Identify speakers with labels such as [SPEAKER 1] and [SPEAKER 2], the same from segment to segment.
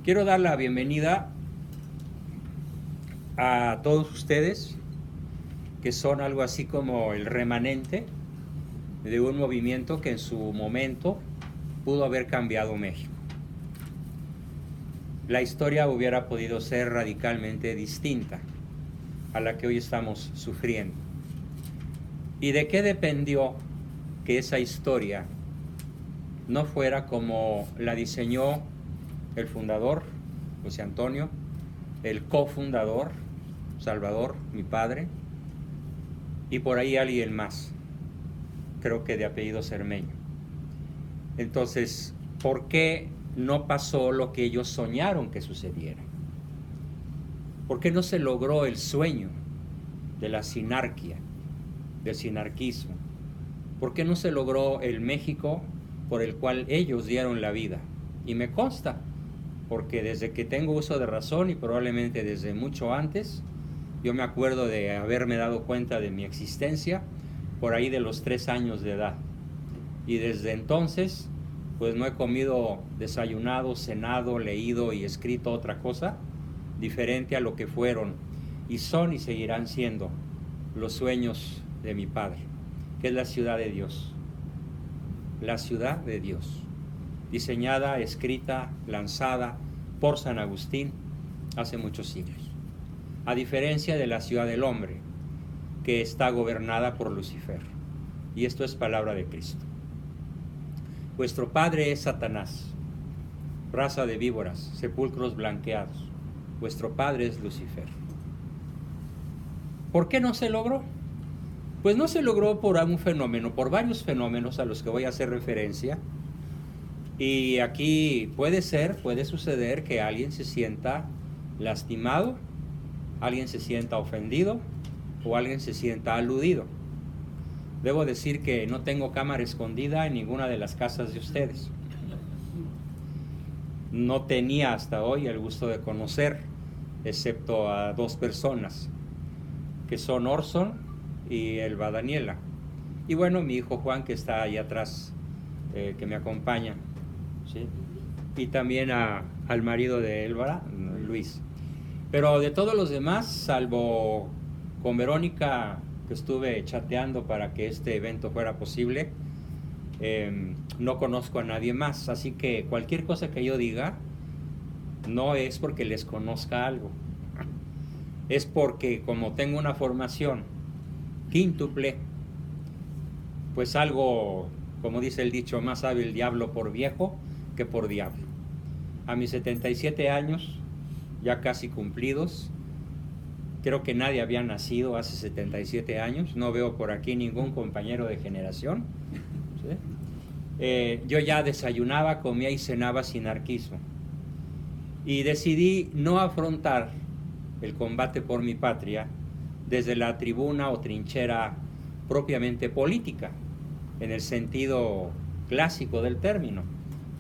[SPEAKER 1] Quiero dar la bienvenida a todos ustedes que son algo así como el remanente de un movimiento que en su momento pudo haber cambiado México. La historia hubiera podido ser radicalmente distinta a la que hoy estamos sufriendo. ¿Y de qué dependió que esa historia no fuera como la diseñó el fundador, José Antonio, el cofundador, Salvador, mi padre, y por ahí alguien más, creo que de apellido Cermeño? Entonces, ¿por qué no pasó lo que ellos soñaron que sucediera? ¿Por qué no se logró el sueño de la sinarquía, del sinarquismo? ¿Por qué no se logró el México por el cual ellos dieron la vida? Y me consta, porque desde que tengo uso de razón y probablemente desde mucho antes, yo me acuerdo de haberme dado cuenta de mi existencia por ahí de los 3 años de edad. Y desde entonces, pues no he comido, desayunado, cenado, leído y escrito otra cosa diferente a lo que fueron y son y seguirán siendo los sueños de mi padre, que es la ciudad de Dios. La ciudad de Dios, diseñada, escrita, lanzada por San Agustín hace muchos siglos. A diferencia de la ciudad del hombre, que está gobernada por Lucifer. Y esto es palabra de Cristo. Vuestro padre es Satanás, raza de víboras, sepulcros blanqueados. Vuestro padre es Lucifer. ¿Por qué no se logró? Pues no se logró por un fenómeno, por varios fenómenos a los que voy a hacer referencia. Y aquí puede suceder que alguien se sienta lastimado, alguien se sienta ofendido o alguien se sienta aludido. Debo decir que no tengo cámara escondida en ninguna de las casas de ustedes. No tenía hasta hoy el gusto de conocer, excepto a 2 personas, que son Orson y Elba Daniela. Y bueno, mi hijo Juan, que está ahí atrás, que me acompaña, ¿sí? Y también al marido de Elba, Luis. Pero de todos los demás, salvo con Verónica, que estuve chateando para que este evento fuera posible, no conozco a nadie más. Así que cualquier cosa que yo diga no es porque les conozca algo, es porque como tengo una formación quíntuple, pues algo, como dice el dicho, más sabe el diablo por viejo que por diablo. A mis 77 años, ya casi cumplidos, creo que nadie había nacido hace 77 años, no veo por aquí ningún compañero de generación, ¿sí? Yo ya desayunaba, comía y cenaba sinarquismo. Y decidí no afrontar el combate por mi patria desde la tribuna o trinchera propiamente política, en el sentido clásico del término,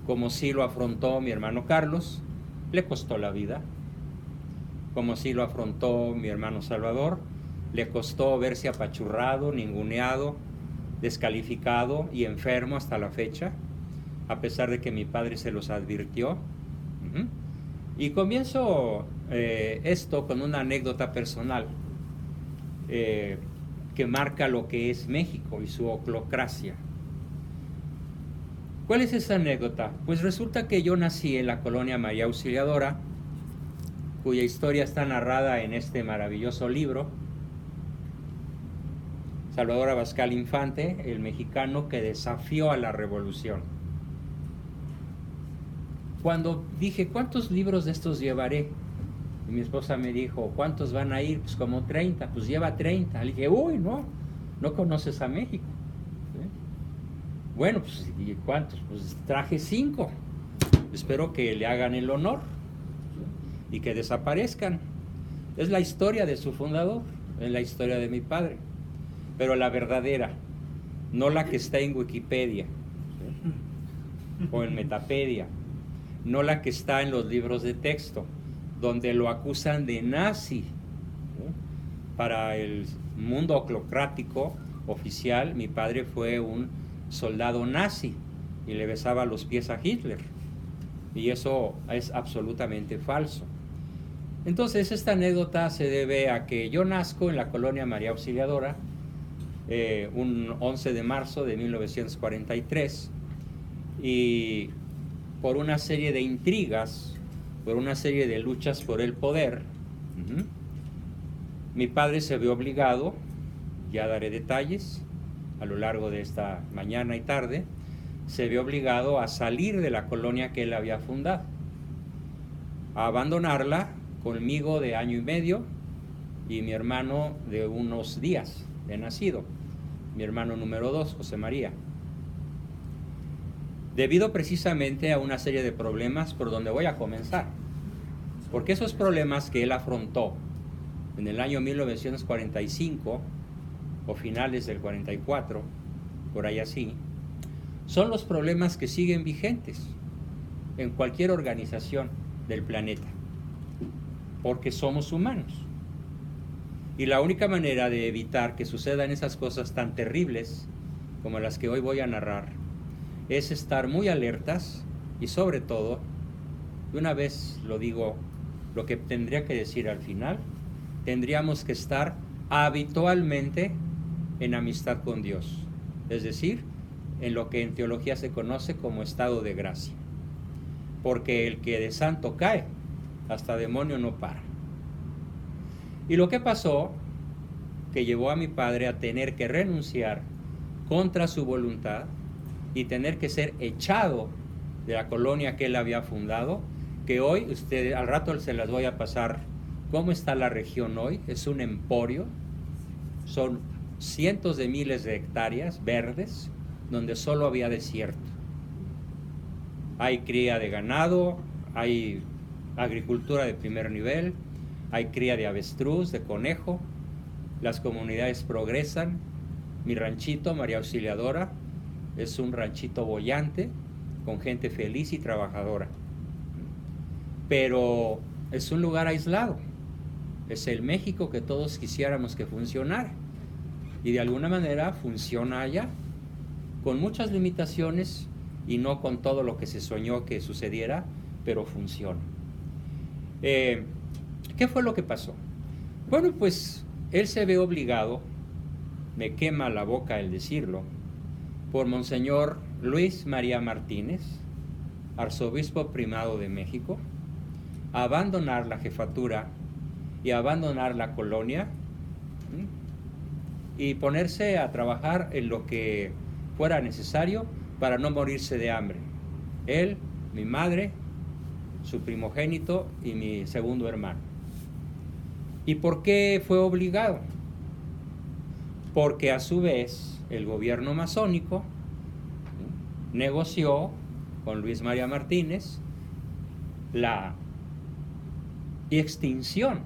[SPEAKER 1] como si lo afrontó mi hermano Carlos, le costó la vida, como si lo afrontó mi hermano Salvador, le costó verse apachurrado, ninguneado, descalificado y enfermo hasta la fecha, a pesar de que mi padre se los advirtió. Y comienzo esto con una anécdota personal que marca lo que es México y su oclocracia. ¿Cuál es esa anécdota? Pues resulta que yo nací en la colonia María Auxiliadora, cuya historia está narrada en este maravilloso libro, Salvador Abascal Infante, el mexicano que desafió a la revolución. Cuando dije, ¿cuántos libros de estos llevaré? Y mi esposa me dijo, ¿cuántos van a ir? Pues como 30, pues lleva 30. Le dije, uy, no conoces a México. ¿Sí? Bueno, pues ¿y cuántos? Pues traje 5. Espero que le hagan el honor, ¿sí? Y que desaparezcan. Es la historia de su fundador, es la historia de mi padre, pero la verdadera, no la que está en Wikipedia, ¿sí? O en Metapedia, no la que está en los libros de texto, donde lo acusan de nazi. Para el mundo oclocrático oficial, mi padre fue un soldado nazi y le besaba los pies a Hitler. y eso es absolutamente falso. Entonces, esta anécdota se debe a que yo nazco en la colonia María Auxiliadora, un 11 de marzo de 1943, y por una serie de intrigas, por una serie de luchas por el poder, mi padre se vio obligado, ya daré detalles a lo largo de esta mañana y tarde, se vio obligado a salir de la colonia que él había fundado, a abandonarla conmigo de año y medio y mi hermano de unos días de nacido, mi hermano número 2, José María. Debido precisamente a una serie de problemas por donde voy a comenzar, porque esos problemas que él afrontó en el año 1945 o finales del 44, por ahí así, son los problemas que siguen vigentes en cualquier organización del planeta, porque somos humanos. Y la única manera de evitar que sucedan esas cosas tan terribles como las que hoy voy a narrar es estar muy alertas y sobre todo, de una vez lo digo, lo que tendría que decir al final, tendríamos que estar habitualmente en amistad con Dios, es decir, en lo que en teología se conoce como estado de gracia, porque el que de santo cae, hasta demonio no para. Y lo que pasó, que llevó a mi padre a tener que renunciar contra su voluntad y tener que ser echado de la colonia que él había fundado, que hoy, al rato se las voy a pasar cómo está la región hoy, es un emporio, son cientos de miles de hectáreas verdes, donde solo había desierto. Hay cría de ganado, hay agricultura de primer nivel, hay cría de avestruz, de conejo, las comunidades progresan. Mi ranchito, María Auxiliadora, es un ranchito boyante, con gente feliz y trabajadora. Pero es un lugar aislado, es el México que todos quisiéramos que funcionara. Y de alguna manera funciona allá, con muchas limitaciones y no con todo lo que se soñó que sucediera, pero funciona. ¿Qué fue lo que pasó? Bueno, pues él se ve obligado, me quema la boca el decirlo, por Monseñor Luis María Martínez, arzobispo primado de México, a abandonar la jefatura y a abandonar la colonia y ponerse a trabajar en lo que fuera necesario para no morirse de hambre. Él, mi madre, su primogénito y mi segundo hermano. ¿Y por qué fue obligado? Porque a su vez el gobierno masónico negoció con Luis María Martínez la extinción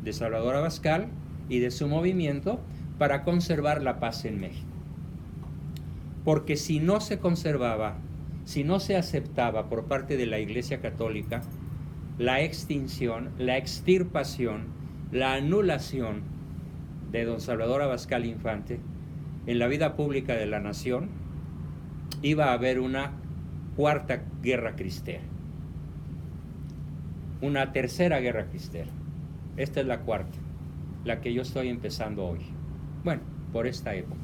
[SPEAKER 1] de Salvador Abascal y de su movimiento para conservar la paz en México. Porque si no se conservaba, si no se aceptaba por parte de la Iglesia Católica la extinción, la extirpación, la anulación de don Salvador Abascal Infante en la vida pública de la nación, iba a haber una cuarta guerra cristera, una tercera guerra cristera. Esta es la cuarta, la que yo estoy empezando hoy. Bueno, por esta época.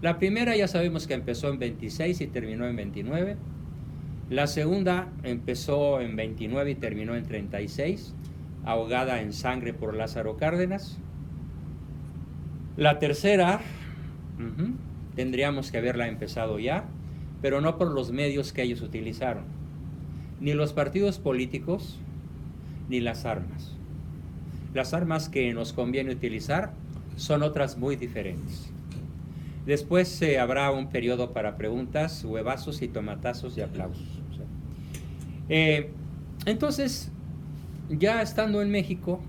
[SPEAKER 1] La primera ya sabemos que empezó en 26 y terminó en 29. La segunda empezó en 29 y terminó en 36, ahogada en sangre por Lázaro Cárdenas. La tercera, tendríamos que haberla empezado ya, pero no por los medios que ellos utilizaron, ni los partidos políticos, ni las armas. Las armas que nos conviene utilizar son otras muy diferentes. Después habrá un periodo para preguntas, huevazos y tomatazos y aplausos. Entonces, ya estando en México,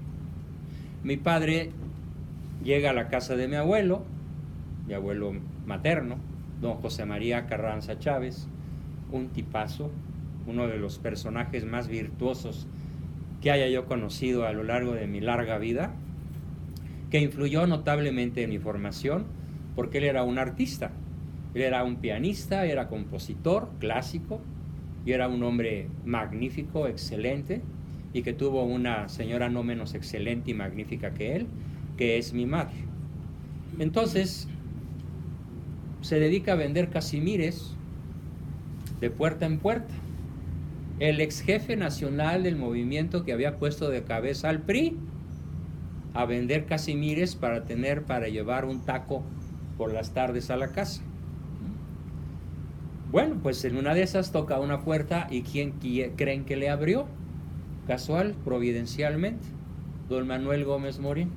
[SPEAKER 1] mi padre llega a la casa de mi abuelo materno, don José María Carranza Chávez, un tipazo, uno de los personajes más virtuosos que haya yo conocido a lo largo de mi larga vida, que influyó notablemente en mi formación, porque él era un artista, él era un pianista, era compositor clásico, y era un hombre magnífico, excelente, y que tuvo una señora no menos excelente y magnífica que él, que es mi madre. Entonces, se dedica a vender casimires de puerta en puerta. El ex jefe nacional del movimiento que había puesto de cabeza al PRI a vender casimires para llevar un taco por las tardes a la casa. Bueno, pues en una de esas toca una puerta y ¿quién creen que le abrió? Casual, providencialmente, don Manuel Gómez Morín.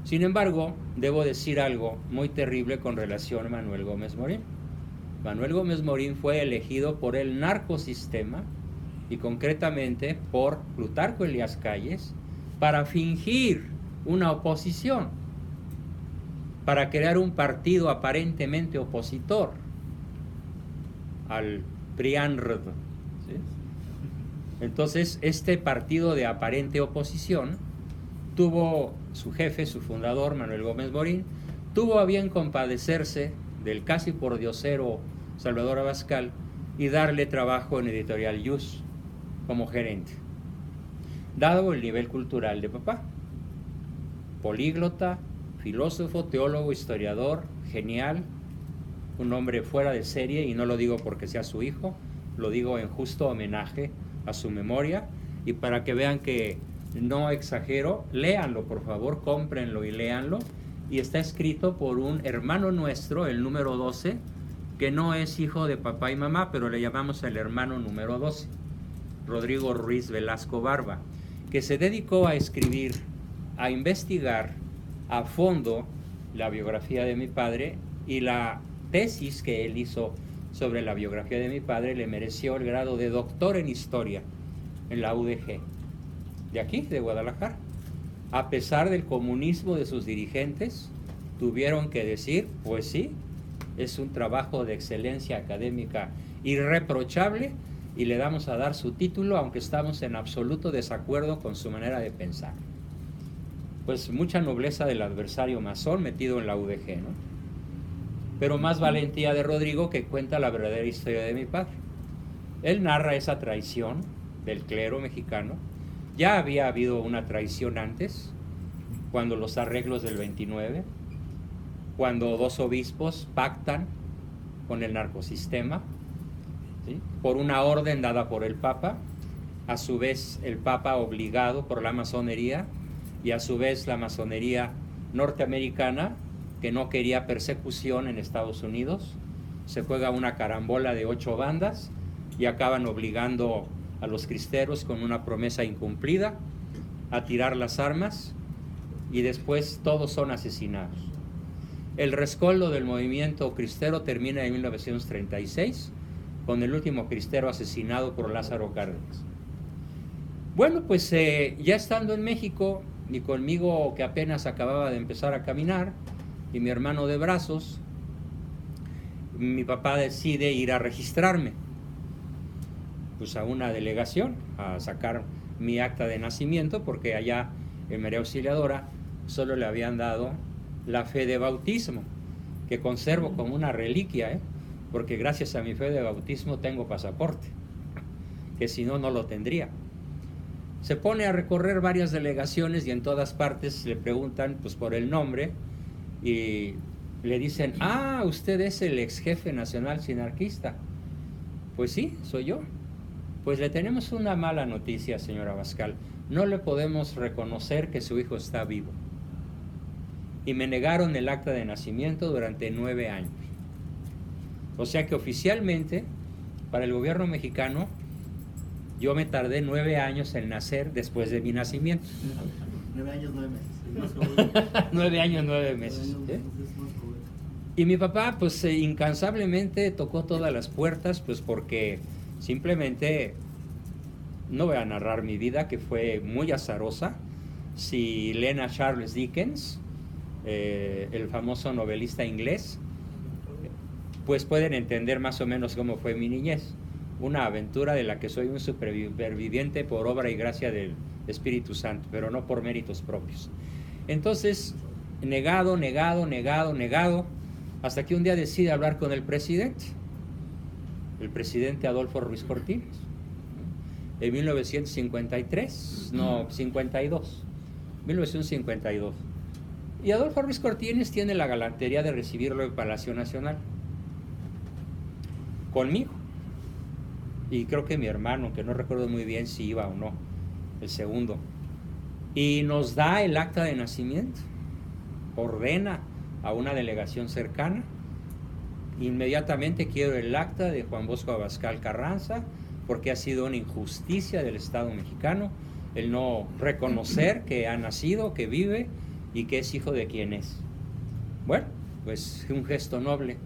[SPEAKER 1] Sin embargo, debo decir algo muy terrible con relación a Manuel Gómez Morín. Manuel Gómez Morín fue elegido por el narcosistema y concretamente por Plutarco Elías Calles para fingir una oposición, para crear un partido aparentemente opositor al PRIANRD. ¿Sí? Entonces, este partido de aparente oposición tuvo su jefe, su fundador, Manuel Gómez Morín, tuvo a bien compadecerse del casi pordiosero Salvador Abascal y darle trabajo en Editorial Yus como gerente, dado el nivel cultural de papá. Políglota, filósofo, teólogo, historiador, genial, un hombre fuera de serie, y no lo digo porque sea su hijo, lo digo en justo homenaje a su memoria, y para que vean que no exagero, léanlo por favor, cómprenlo y léanlo, y está escrito por un hermano nuestro, el número 12, que no es hijo de papá y mamá, pero le llamamos el hermano número 12, Rodrigo Ruiz Velasco Barba, que se dedicó a escribir, a investigar a fondo la biografía de mi padre, y la tesis que él hizo sobre la biografía de mi padre le mereció el grado de doctor en historia en la UDG, de aquí, de Guadalajara. A pesar del comunismo de sus dirigentes, tuvieron que decir, pues sí, es un trabajo de excelencia académica irreprochable, y le damos a dar su título, aunque estamos en absoluto desacuerdo con su manera de pensar. Pues mucha nobleza del adversario masón metido en la UDG, ¿no? Pero más valentía de Rodrigo, que cuenta la verdadera historia de mi padre. Él narra esa traición del clero mexicano. Ya había habido una traición antes, cuando los arreglos del 29, cuando dos obispos pactan con el narcosistema, ¿sí?, por una orden dada por el Papa, a su vez el Papa obligado por la masonería, y a su vez la masonería norteamericana, que no quería persecución en Estados Unidos. Se juega una carambola de 8 bandas y acaban obligando a los cristeros, con una promesa incumplida, a tirar las armas, y después todos son asesinados. El rescoldo del movimiento cristero termina en 1936 con el último cristero asesinado por Lázaro Cárdenas. Bueno, pues ya estando en México, y conmigo que apenas acababa de empezar a caminar, y mi hermano de brazos, mi papá decide ir a registrarme pues a una delegación, a sacar mi acta de nacimiento, porque allá en María Auxiliadora solo le habían dado la fe de bautismo, que conservo como una reliquia, porque gracias a mi fe de bautismo tengo pasaporte, que si no, no lo tendría. Se pone a recorrer varias delegaciones y en todas partes le preguntan pues por el nombre, y le dicen, ah, usted es el ex jefe nacional sinarquista. Pues sí, soy yo. Pues le tenemos una mala noticia, señor Abascal, no le podemos reconocer que su hijo está vivo. Y me negaron el acta de nacimiento durante 9 años. O sea que oficialmente, para el gobierno mexicano, yo me tardé 9 años en nacer después de mi nacimiento.
[SPEAKER 2] 9 años, 9 meses.
[SPEAKER 1] 9 años, 9 meses. Y mi papá, pues incansablemente tocó todas las puertas, pues porque simplemente, no voy a narrar mi vida, que fue muy azarosa. Si leen a Charles Dickens, el famoso novelista inglés, pues pueden entender más o menos cómo fue mi niñez. Una aventura de la que soy un superviviente por obra y gracia del Espíritu Santo, pero no por méritos propios. Entonces, negado, hasta que un día decide hablar con el presidente. el presidente Adolfo Ruiz Cortines, en 1952. Y Adolfo Ruiz Cortines tiene la galantería de recibirlo en Palacio Nacional, conmigo, y creo que mi hermano, que no recuerdo muy bien si iba o no, el segundo, y nos da el acta de nacimiento, ordena a una delegación cercana. Inmediatamente quiero el acta de Juan Bosco Abascal Carranza, porque ha sido una injusticia del Estado mexicano el no reconocer que ha nacido, que vive y que es hijo de quien es. Bueno, pues un gesto noble.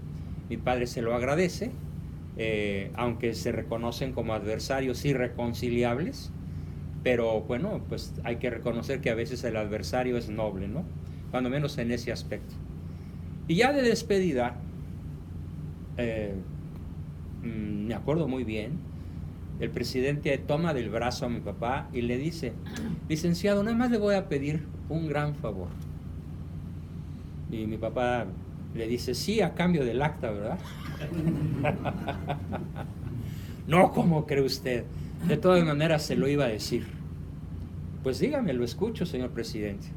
[SPEAKER 1] Mi padre se lo agradece, aunque se reconocen como adversarios irreconciliables, pero bueno, pues hay que reconocer que a veces el adversario es noble, ¿no? Cuando menos en ese aspecto. Y ya de despedida, me acuerdo muy bien, el presidente toma del brazo a mi papá y le dice: licenciado, nada más le voy a pedir un gran favor. Y mi papá le dice: sí, a cambio del acta, ¿verdad? No, ¿cómo cree usted? De todas maneras se lo iba a decir. Pues dígame, lo escucho, señor presidente.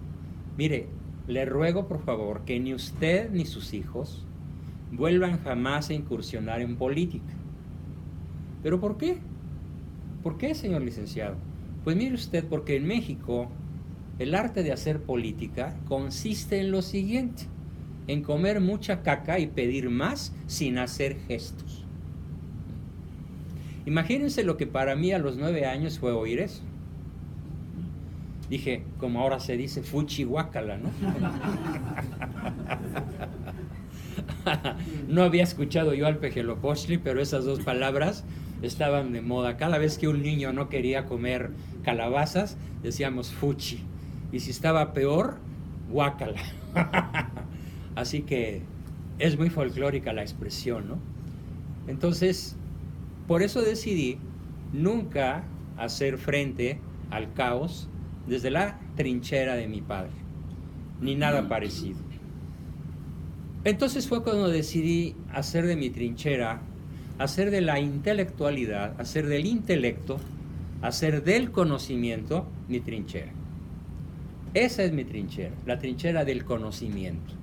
[SPEAKER 1] Mire, le ruego por favor que ni usted ni sus hijos vuelvan jamás a incursionar en política. ¿Pero por qué? ¿Por qué, señor licenciado? Pues mire usted, porque en México el arte de hacer política consiste en lo siguiente: en comer mucha caca y pedir más sin hacer gestos. Imagínense lo que para mí a los 9 años fue oír eso. Dije, como ahora se dice, fuchi guácala, ¿no? No había escuchado yo al Pejelopochtli, pero esas dos palabras estaban de moda. Cada vez que un niño no quería comer calabazas, decíamos fuchi. Y si estaba peor, guácala. Así que es muy folclórica la expresión, ¿no? Entonces, por eso decidí nunca hacer frente al caos desde la trinchera de mi padre, ni nada parecido. Entonces fue cuando decidí hacer de mi trinchera, hacer de la intelectualidad, hacer del intelecto, hacer del conocimiento mi trinchera. Esa es mi trinchera, la trinchera del conocimiento.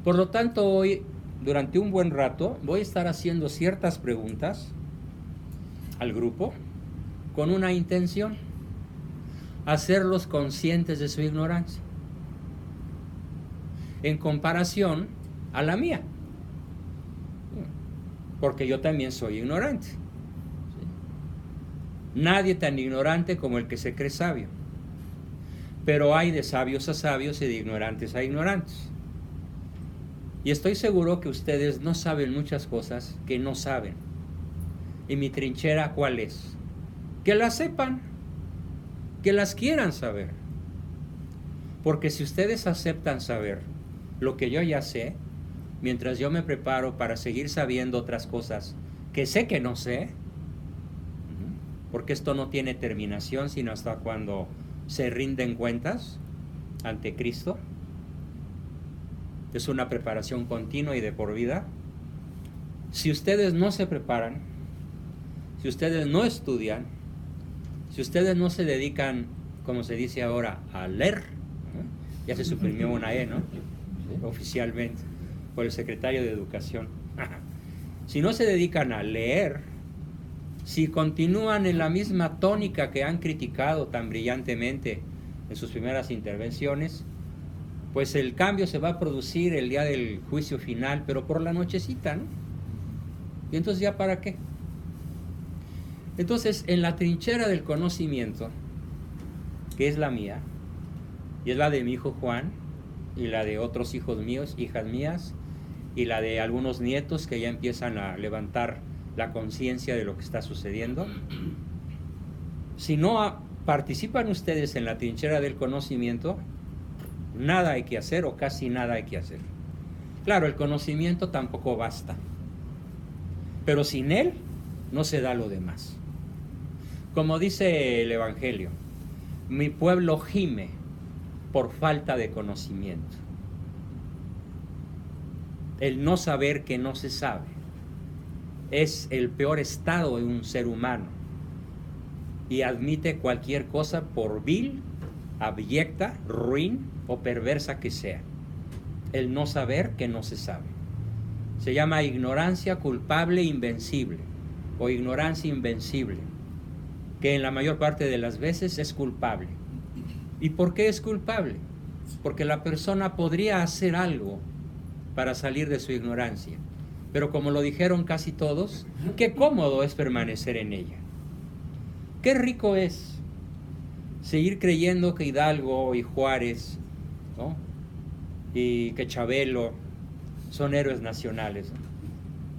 [SPEAKER 1] Por lo tanto, hoy, durante un buen rato, voy a estar haciendo ciertas preguntas al grupo con una intención: hacerlos conscientes de su ignorancia, en comparación a la mía, porque yo también soy ignorante. Nadie tan ignorante como el que se cree sabio, pero hay de sabios a sabios y de ignorantes a ignorantes. Y estoy seguro que ustedes no saben muchas cosas que no saben. ¿Y mi trinchera cuál es? Que las sepan, que las quieran saber. Porque si ustedes aceptan saber lo que yo ya sé, mientras yo me preparo para seguir sabiendo otras cosas que sé que no sé, porque esto no tiene terminación sino hasta cuando se rinden cuentas ante Cristo, es una preparación continua y de por vida. Si ustedes no se preparan, si ustedes no estudian, si ustedes no se dedican, como se dice ahora, a leer, ya se suprimió una E, ¿no? Oficialmente, por el secretario de Educación. Si no se dedican a leer, si continúan en la misma tónica que han criticado tan brillantemente en sus primeras intervenciones, pues el cambio se va a producir el día del juicio final, pero por la nochecita, ¿no? Y entonces, ¿ya para qué? Entonces, en la trinchera del conocimiento, que es la mía, y es la de mi hijo Juan, y la de otros hijos míos, hijas mías, y la de algunos nietos que ya empiezan a levantar la conciencia de lo que está sucediendo. Si no participan ustedes en la trinchera del conocimiento, nada hay que hacer o casi nada hay que hacer. Claro, el conocimiento tampoco basta, pero sin él no se da lo demás. Como dice el Evangelio, mi pueblo gime por falta de conocimiento. El no saber que no se sabe. es el peor estado de un ser humano y admite cualquier cosa por vil, abyecta, ruin o perversa que sea. El no saber que no se sabe. Se llama ignorancia culpable invencible o ignorancia invencible, que en la mayor parte de las veces es culpable. ¿Y por qué es culpable? Porque la persona podría hacer algo para salir de su ignorancia, pero como lo dijeron casi todos, qué cómodo es permanecer en ella. Qué rico es seguir creyendo que Hidalgo y Juárez, ¿no?, y que Chabelo son héroes nacionales, ¿no?,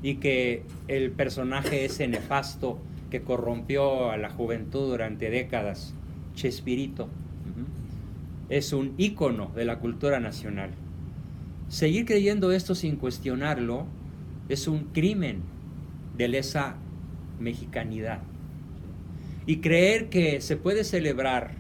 [SPEAKER 1] y que el personaje ese nefasto que corrompió a la juventud durante décadas, Chespirito, es un ícono de la cultura nacional. Seguir creyendo esto sin cuestionarlo es un crimen de lesa mexicanidad. Y creer que se puede celebrar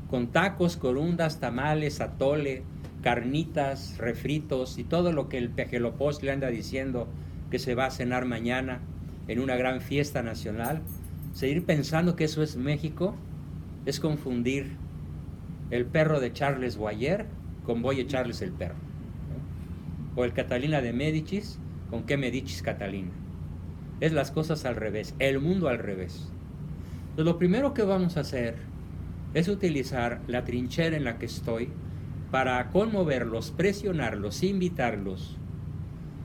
[SPEAKER 1] con tacos, corundas, tamales, atole, carnitas, refritos y todo lo que el Pejelopós le anda diciendo que se va a cenar mañana en una gran fiesta nacional, seguir pensando que eso es México es confundir el perro de Charles Boyer con Boye Charles el perro, ¿no?, o el Catalina de Médicis con qué Medicis Catalina. Es las cosas al revés, el mundo al revés. Entonces, lo primero que vamos a hacer es utilizar la trinchera en la que estoy para conmoverlos, presionarlos, invitarlos,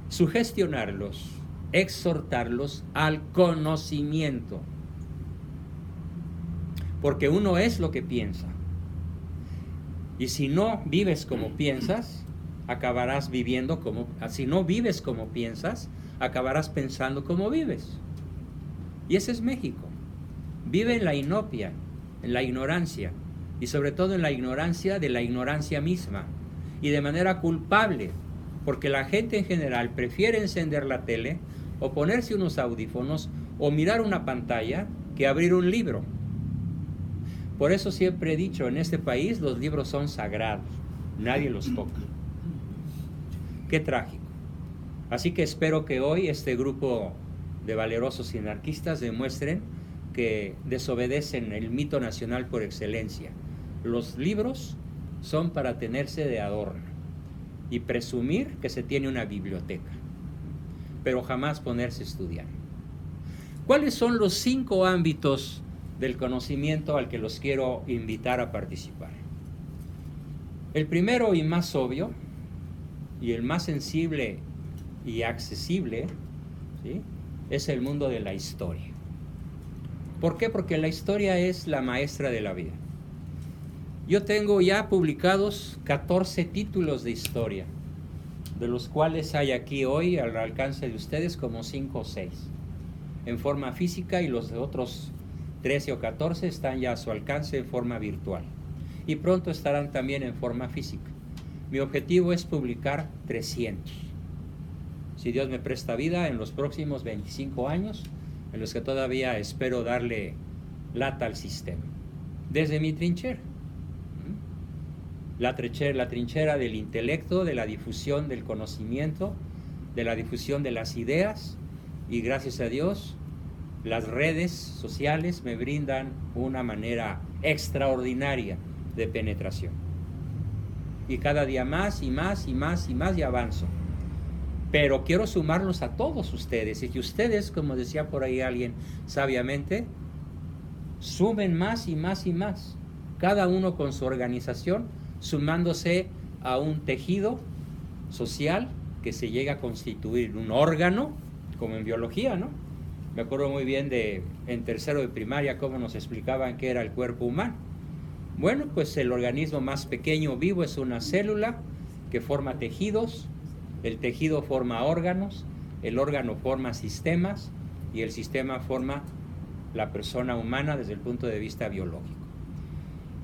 [SPEAKER 1] sugestionarlos, exhortarlos al conocimiento. Porque uno es lo que piensa. Y si no vives como piensas, acabarás viviendo como... Si no vives como piensas, acabarás pensando como vives. Y ese es México. Vive en la inopia, en la ignorancia, y sobre todo en la ignorancia de la ignorancia misma, y de manera culpable, porque la gente en general prefiere encender la tele, o ponerse unos audífonos, o mirar una pantalla, que abrir un libro. Por eso siempre he dicho, en este país los libros son sagrados, nadie los toca. Qué trágico. Así que espero que hoy este grupo de valerosos y anarquistas demuestren que desobedecen el mito nacional por excelencia. Los libros son para tenerse de adorno y presumir que se tiene una biblioteca, pero jamás ponerse a estudiar. ¿Cuáles son los 5 ámbitos del conocimiento al que los quiero invitar a participar? El primero y más obvio, y el más sensible y accesible, ¿sí?, es el mundo de la historia. ¿Por qué? Porque la historia es la maestra de la vida. Yo tengo ya publicados 14 títulos de historia, de los cuales hay aquí hoy al alcance de ustedes como 5 o 6, en forma física, y los otros 13 o 14 están ya a su alcance en forma virtual. Y pronto estarán también en forma física. Mi objetivo es publicar 300. Si Dios me presta vida, en los próximos 25 años, en los que todavía espero darle lata al sistema. Desde mi trinchera. La trinchera del intelecto, de la difusión del conocimiento, de la difusión de las ideas, y gracias a Dios, las redes sociales me brindan una manera extraordinaria de penetración. Y cada día más y más y más y más y avanzo. Pero quiero sumarlos a todos ustedes, y que ustedes, como decía por ahí alguien sabiamente, sumen más y más y más, cada uno con su organización, sumándose a un tejido social que se llega a constituir un órgano, como en biología, ¿no? Me acuerdo muy bien en tercero de primaria cómo nos explicaban qué era el cuerpo humano. Bueno, pues el organismo más pequeño vivo es una célula que forma tejidos, el tejido forma órganos, el órgano forma sistemas, y el sistema forma la persona humana desde el punto de vista biológico.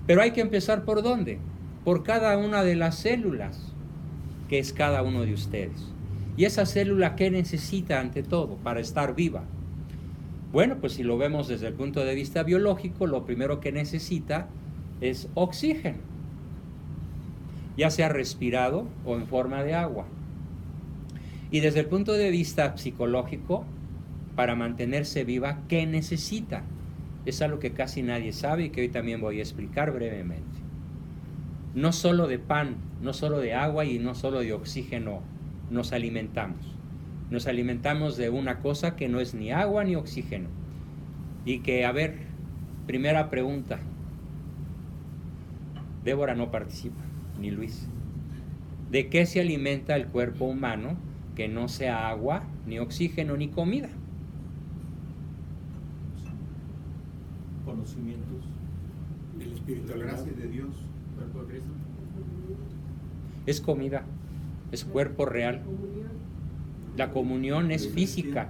[SPEAKER 1] Pero hay que empezar ¿por dónde? Por cada una de las células, que es cada uno de ustedes. ¿Y esa célula qué necesita ante todo para estar viva? Bueno, pues si lo vemos desde el punto de vista biológico, lo primero que necesita es oxígeno, ya sea respirado o en forma de agua. Y desde el punto de vista psicológico, para mantenerse viva, ¿qué necesita? Es algo que casi nadie sabe y que hoy también voy a explicar brevemente. No solo de pan, no solo de agua y no solo de oxígeno nos alimentamos. Nos alimentamos de una cosa que no es ni agua ni oxígeno. Y que, a ver, primera pregunta. Débora no participa, ni Luis. ¿De qué se alimenta el cuerpo humano que no sea agua, ni oxígeno, ni comida?
[SPEAKER 3] Conocimientos
[SPEAKER 4] El Espíritu de la gracia de Dios.
[SPEAKER 3] cuerpo de Cristo.
[SPEAKER 1] Es comida, es cuerpo real. La comunión es física,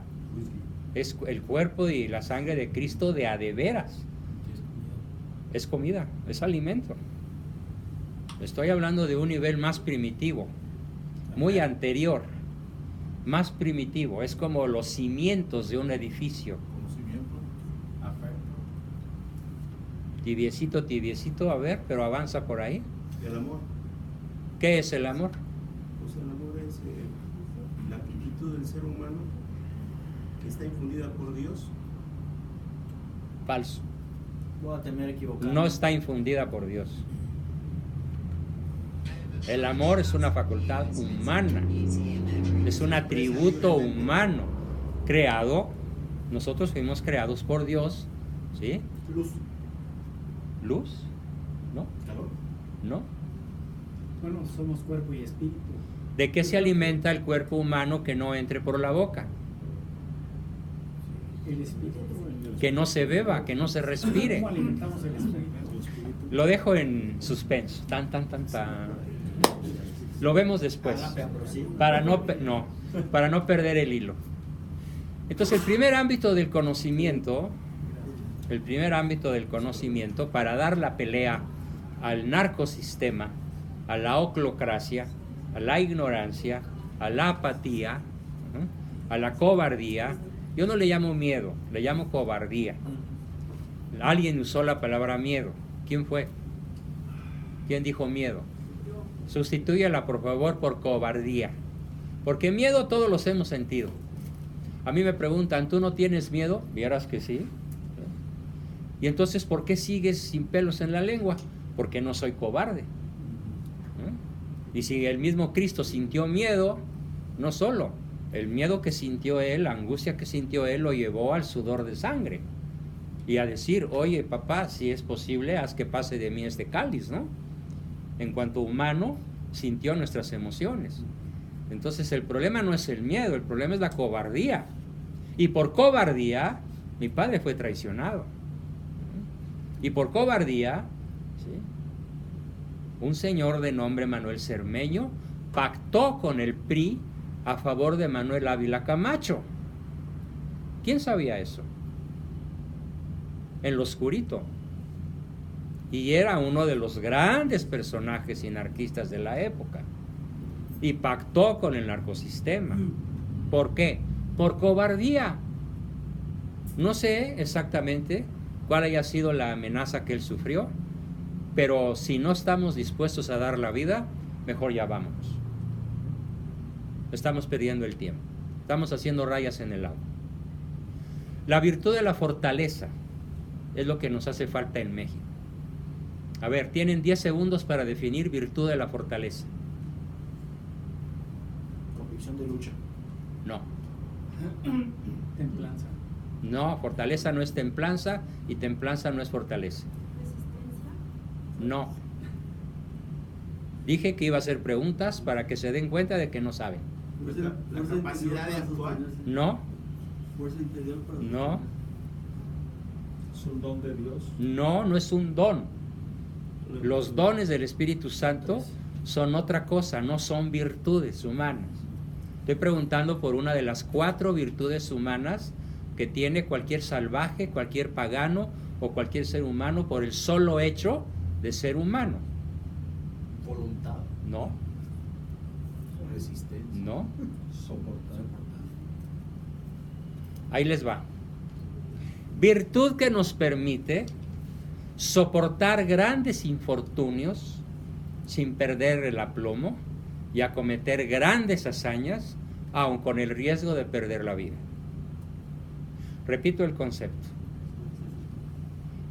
[SPEAKER 1] es el cuerpo y la sangre de Cristo de a de veras. Es comida, es alimento. Estoy hablando de un nivel más primitivo, muy anterior, más primitivo. Es como los cimientos de un edificio.
[SPEAKER 3] Conocimiento, afecto.
[SPEAKER 1] Tibiecito, tibiecito, a ver, pero avanza por ahí.
[SPEAKER 4] El amor.
[SPEAKER 1] ¿Qué es el amor?
[SPEAKER 4] Pues el amor es la actitud del ser humano que está infundida por Dios.
[SPEAKER 1] Falso.
[SPEAKER 2] Voy a temer equivocado.
[SPEAKER 1] No está infundida por Dios. El amor es una facultad humana, es un atributo humano creado. Nosotros fuimos creados por Dios, ¿sí?
[SPEAKER 4] Luz.
[SPEAKER 1] ¿Luz? ¿No?
[SPEAKER 4] Calor.
[SPEAKER 1] ¿No?
[SPEAKER 5] Bueno, somos cuerpo y espíritu.
[SPEAKER 1] ¿De qué se alimenta el cuerpo humano que no entre por la boca?
[SPEAKER 5] El espíritu.
[SPEAKER 1] Que no se beba, que no se respire.
[SPEAKER 5] ¿Cómo alimentamos el espíritu?
[SPEAKER 1] Lo dejo en suspenso. Tan. Lo vemos después. Para no perder el hilo. Entonces, el primer ámbito del conocimiento, para dar la pelea al narcosistema, a la oclocracia, a la ignorancia, a la apatía, a la cobardía. Yo no le llamo miedo, le llamo cobardía. Alguien usó la palabra miedo. ¿Quién fue? ¿Quién dijo miedo? Sustitúyala por favor por cobardía. Porque miedo todos los hemos sentido. A mí me preguntan, ¿tú no tienes miedo? Vieras que sí. Y entonces, ¿por qué sigues sin pelos en la lengua? Porque no soy cobarde. Y si el mismo Cristo sintió miedo, no solo, el miedo que sintió él, la angustia que sintió él, lo llevó al sudor de sangre. Y a decir, oye papá, si es posible, haz que pase de mí este cáliz, ¿no? En cuanto humano, sintió nuestras emociones. Entonces el problema no es el miedo, el problema es la cobardía. Y por cobardía, mi padre fue traicionado. Y por cobardía, ¿sí?, un señor de nombre Manuel Cermeño pactó con el PRI a favor de Manuel Ávila Camacho. ¿Quién sabía eso? En lo oscurito. Y era uno de los grandes personajes anarquistas de la época. Y pactó con el narcosistema. ¿Por qué? Por cobardía. No sé exactamente cuál haya sido la amenaza que él sufrió, pero si no estamos dispuestos a dar la vida, mejor ya vámonos. Estamos perdiendo el tiempo. Estamos haciendo rayas en el agua. La virtud de la fortaleza es lo que nos hace falta en México. A ver, tienen 10 segundos para definir virtud de la fortaleza.
[SPEAKER 2] Convicción de lucha.
[SPEAKER 1] No.
[SPEAKER 5] Templanza.
[SPEAKER 1] No, fortaleza no es templanza y templanza no es fortaleza. No. Dije que iba a hacer preguntas para que se den cuenta de que no saben.
[SPEAKER 4] Pues la capacidad de actuar.
[SPEAKER 1] No,
[SPEAKER 4] Fuerza interior para
[SPEAKER 1] no,
[SPEAKER 3] Es un don de Dios.
[SPEAKER 1] no es un don. Los dones del Espíritu Santo son otra cosa, no son virtudes humanas. Estoy preguntando por una de las 4 virtudes humanas que tiene cualquier salvaje, cualquier pagano o cualquier ser humano por el solo hecho de ser humano.
[SPEAKER 2] Voluntad.
[SPEAKER 1] No,
[SPEAKER 4] resistencia.
[SPEAKER 1] no.
[SPEAKER 3] Soportar.
[SPEAKER 1] Ahí les va. Virtud que nos permite soportar grandes infortunios sin perder el aplomo y acometer grandes hazañas, aun con el riesgo de perder la vida. Repito el concepto.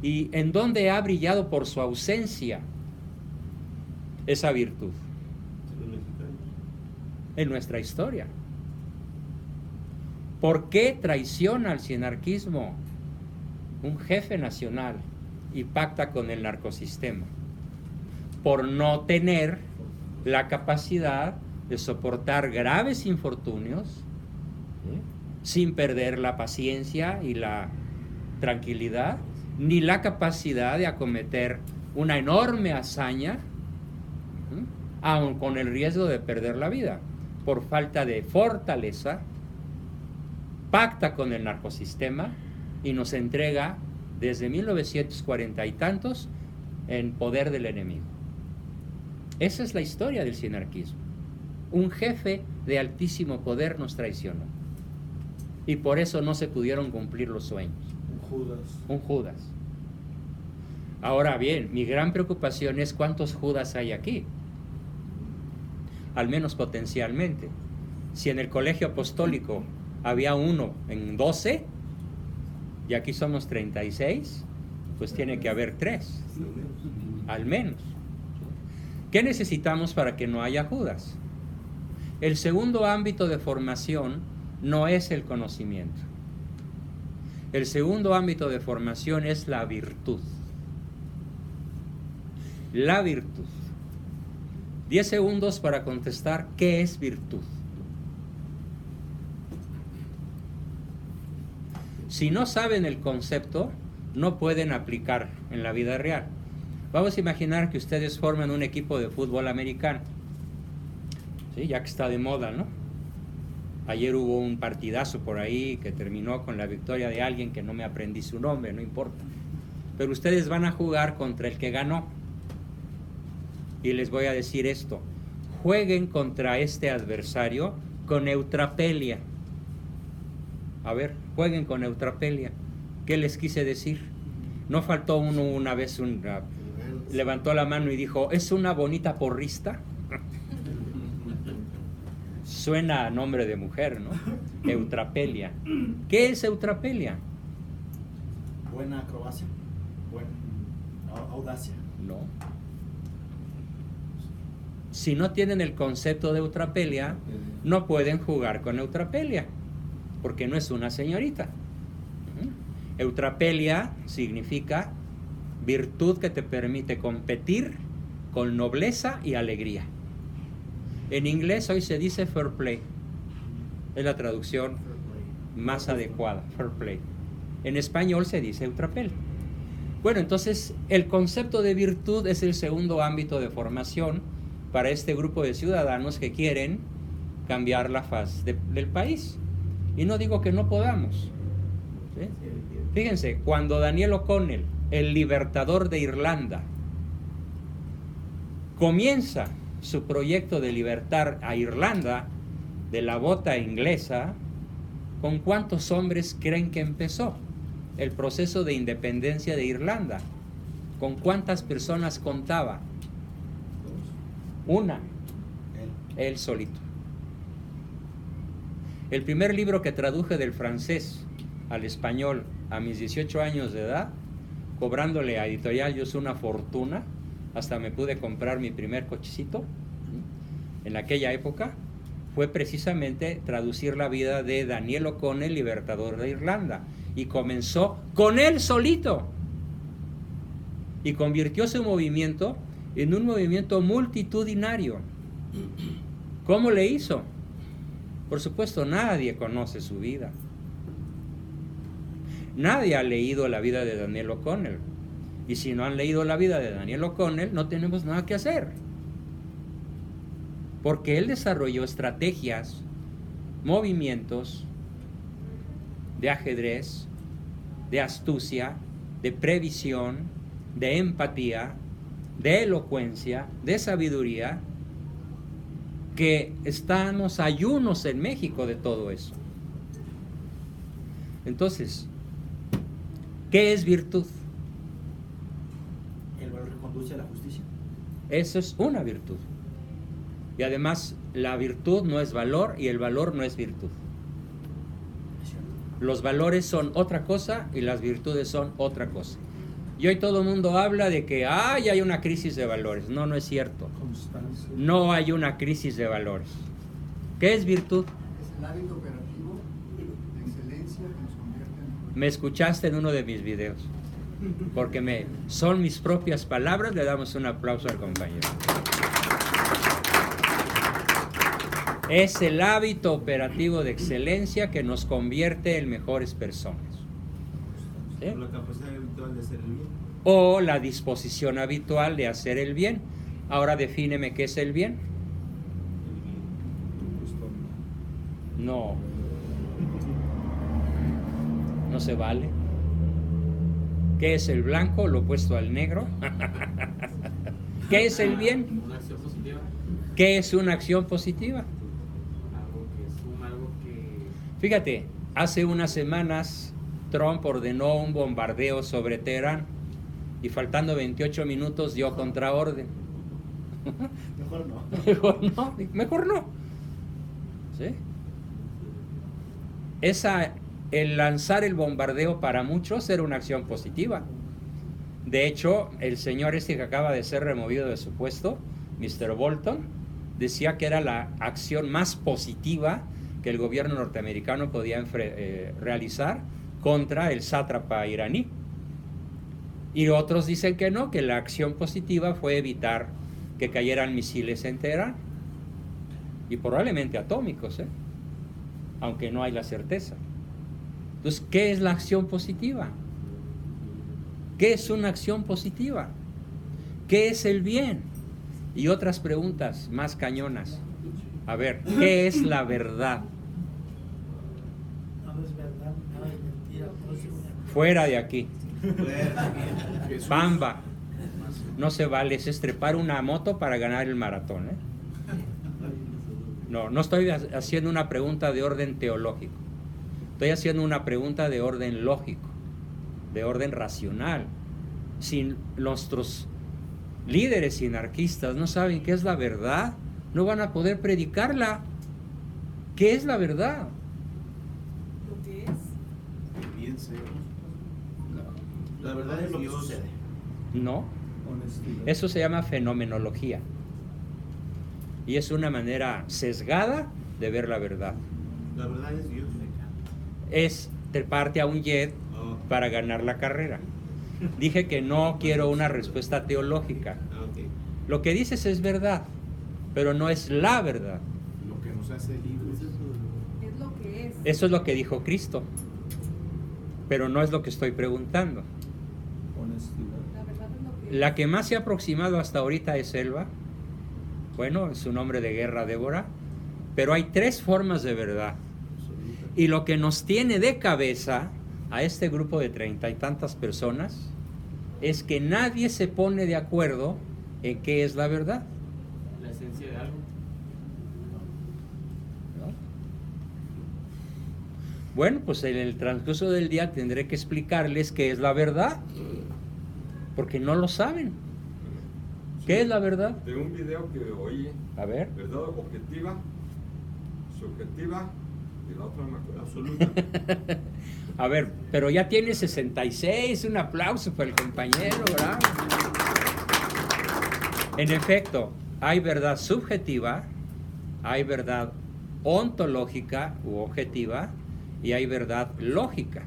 [SPEAKER 1] ¿Y en dónde ha brillado por su ausencia esa virtud?
[SPEAKER 4] Los mexicanos.
[SPEAKER 1] En nuestra historia. ¿Por qué traiciona al sinarquismo un jefe nacional y pacta con el narcosistema? Por no tener la capacidad de soportar graves infortunios, ¿sí?, sin perder la paciencia y la tranquilidad, ni la capacidad de acometer una enorme hazaña, ¿sí?, aun con el riesgo de perder la vida. Por falta de fortaleza, pacta con el narcosistema y nos entrega desde 1940 y tantos en poder del enemigo. Esa es la historia del sinarquismo. Un jefe de altísimo poder nos traicionó y por eso no se pudieron cumplir los sueños. Un Judas. Ahora bien, mi gran preocupación es cuántos Judas hay aquí, al menos potencialmente. Si en el colegio apostólico había uno en 12 y aquí somos 36, pues tiene que haber 3, al menos. ¿Qué necesitamos para que no haya Judas? El segundo ámbito de formación no es el conocimiento. El segundo ámbito de formación es la virtud. La virtud. 10 segundos para contestar qué es virtud. Si no saben el concepto, no pueden aplicar en la vida real. Vamos a imaginar que ustedes forman un equipo de fútbol americano, ¿sí?, ya que está de moda, ¿no? Ayer hubo un partidazo por ahí que terminó con la victoria de alguien que no me aprendí su nombre, no importa. Pero ustedes van a jugar contra el que ganó. Y les voy a decir esto: jueguen contra este adversario con eutrapelia. A ver, jueguen con eutrapelia. ¿Qué les quise decir? No faltó uno una vez, levantó la mano y dijo, ¿es una bonita porrista? Suena a nombre de mujer, ¿no? Eutrapelia. ¿Qué es eutrapelia?
[SPEAKER 2] Buena acrobacia. Buena audacia.
[SPEAKER 1] No. Si no tienen el concepto de eutrapelia, no pueden jugar con eutrapelia, porque no es una señorita. Eutrapelia significa virtud que te permite competir con nobleza y alegría. En inglés hoy se dice fair play. Es la traducción más adecuada, fair play. En español se dice eutrapelia. Bueno, entonces el concepto de virtud es el segundo ámbito de formación para este grupo de ciudadanos que quieren cambiar la faz del país. Y no digo que no podamos, ¿sí? Fíjense, cuando Daniel O'Connell, el libertador de Irlanda, comienza su proyecto de libertar a Irlanda de la bota inglesa, ¿con cuántos hombres creen que empezó el proceso de independencia de Irlanda? ¿Con cuántas personas contaba? Una. Él solito. El primer libro que traduje del francés al español a mis 18 años de edad, cobrándole a Editorial Yosu una fortuna, hasta me pude comprar mi primer cochecito en aquella época, fue precisamente traducir la vida de Daniel O'Connell, libertador de Irlanda, y comenzó con él solito y convirtió su movimiento en un movimiento multitudinario. ¿Cómo le hizo? Por supuesto, nadie conoce su vida. Nadie ha leído la vida de Daniel O'Connell. Y si no han leído la vida de Daniel O'Connell, no tenemos nada que hacer. Porque él desarrolló estrategias, movimientos de ajedrez, de astucia, de previsión, de empatía, de elocuencia, de sabiduría, que estamos ayunos en México de todo eso. Entonces, ¿qué es virtud?
[SPEAKER 2] El valor que conduce a la justicia.
[SPEAKER 1] Eso es una virtud. Y además, la virtud no es valor y el valor no es virtud.
[SPEAKER 2] Es cierto.
[SPEAKER 1] Los valores son otra cosa y las virtudes son otra cosa. Y hoy todo el mundo habla de que hay una crisis de valores. No, no es cierto.
[SPEAKER 3] Constancia.
[SPEAKER 1] No hay una crisis de valores. ¿Qué es virtud?
[SPEAKER 6] Es el hábito operativo de excelencia que nos convierte en...
[SPEAKER 1] Me escuchaste en uno de mis videos. Porque son mis propias palabras. Le damos un aplauso al compañero. Es el hábito operativo de excelencia que nos convierte en mejores personas. ¿Sí?
[SPEAKER 4] La capacidad habitual de hacer el bien.
[SPEAKER 1] O la disposición habitual de hacer el bien. Ahora defíneme qué es el bien. No. No se vale. ¿Qué es el blanco? Lo opuesto al negro. ¿Qué es el bien?
[SPEAKER 3] Una acción positiva.
[SPEAKER 1] ¿Qué es una acción positiva?
[SPEAKER 3] Algo que suma, algo que...
[SPEAKER 1] Fíjate, hace unas semanas Trump ordenó un bombardeo sobre Teherán y faltando 28 minutos dio contraorden.
[SPEAKER 2] Mejor no.
[SPEAKER 1] Mejor no. ¿Sí? El lanzar el bombardeo para muchos era una acción positiva. De hecho, el señor que acaba de ser removido de su puesto, Mr. Bolton, decía que era la acción más positiva que el gobierno norteamericano podía realizar contra el sátrapa iraní. Y otros dicen que no, que la acción positiva fue evitar que cayeran misiles en Teherán. Y probablemente atómicos, aunque no hay la certeza. Entonces, ¿qué es la acción positiva? ¿Qué es una acción positiva? ¿Qué es el bien? Y otras preguntas más cañonas. A ver, ¿qué es la verdad?
[SPEAKER 5] Nada es verdad, nada es mentira. todo es una-
[SPEAKER 1] Fuera de aquí. Bamba. No se vale, es trepar una moto para ganar el maratón. No estoy haciendo una pregunta de orden teológico. Estoy haciendo una pregunta de orden lógico, de orden racional. Si nuestros líderes sinarquistas no saben qué es la verdad, no van a poder predicarla. ¿Qué es la verdad?
[SPEAKER 7] Lo que es.
[SPEAKER 4] Bien ser. La verdad
[SPEAKER 2] Es
[SPEAKER 4] es
[SPEAKER 2] lo que
[SPEAKER 4] Dios.
[SPEAKER 2] sucede.
[SPEAKER 1] No.
[SPEAKER 3] Honestidad.
[SPEAKER 1] Eso se llama fenomenología. Y es una manera sesgada de ver la verdad.
[SPEAKER 4] La verdad es Dios.
[SPEAKER 1] Es treparte a un jet
[SPEAKER 4] Oh,
[SPEAKER 1] para ganar la carrera. Dije que no quiero una respuesta teológica.
[SPEAKER 4] ok.
[SPEAKER 1] Lo que dices es verdad, pero no es la verdad.
[SPEAKER 3] Lo que nos hace libres.
[SPEAKER 7] Es lo que es.
[SPEAKER 1] Eso es lo que dijo Cristo, pero no es lo que estoy preguntando.
[SPEAKER 3] Honestidad.
[SPEAKER 7] La verdad es lo que
[SPEAKER 1] La
[SPEAKER 7] es.
[SPEAKER 1] que más se ha aproximado hasta ahorita es Elba. Bueno, es su nombre de guerra, Débora. Pero hay 3 formas de verdad. Y lo que nos tiene de cabeza a este grupo de 30 y tantas personas es que nadie se pone de acuerdo en qué es la verdad.
[SPEAKER 3] La esencia de algo.
[SPEAKER 1] ¿No? Bueno, pues en el transcurso del día tendré que explicarles qué es la verdad, porque no lo saben. ¿Qué es la verdad?
[SPEAKER 8] De un video que oí,
[SPEAKER 1] A ver.
[SPEAKER 8] verdad objetiva, subjetiva y la otra no me acuerdo.
[SPEAKER 4] Absoluta.
[SPEAKER 1] A ver, pero ya tiene 66, un aplauso para el compañero, bravo. En efecto, hay verdad subjetiva, hay verdad ontológica u objetiva y hay verdad lógica.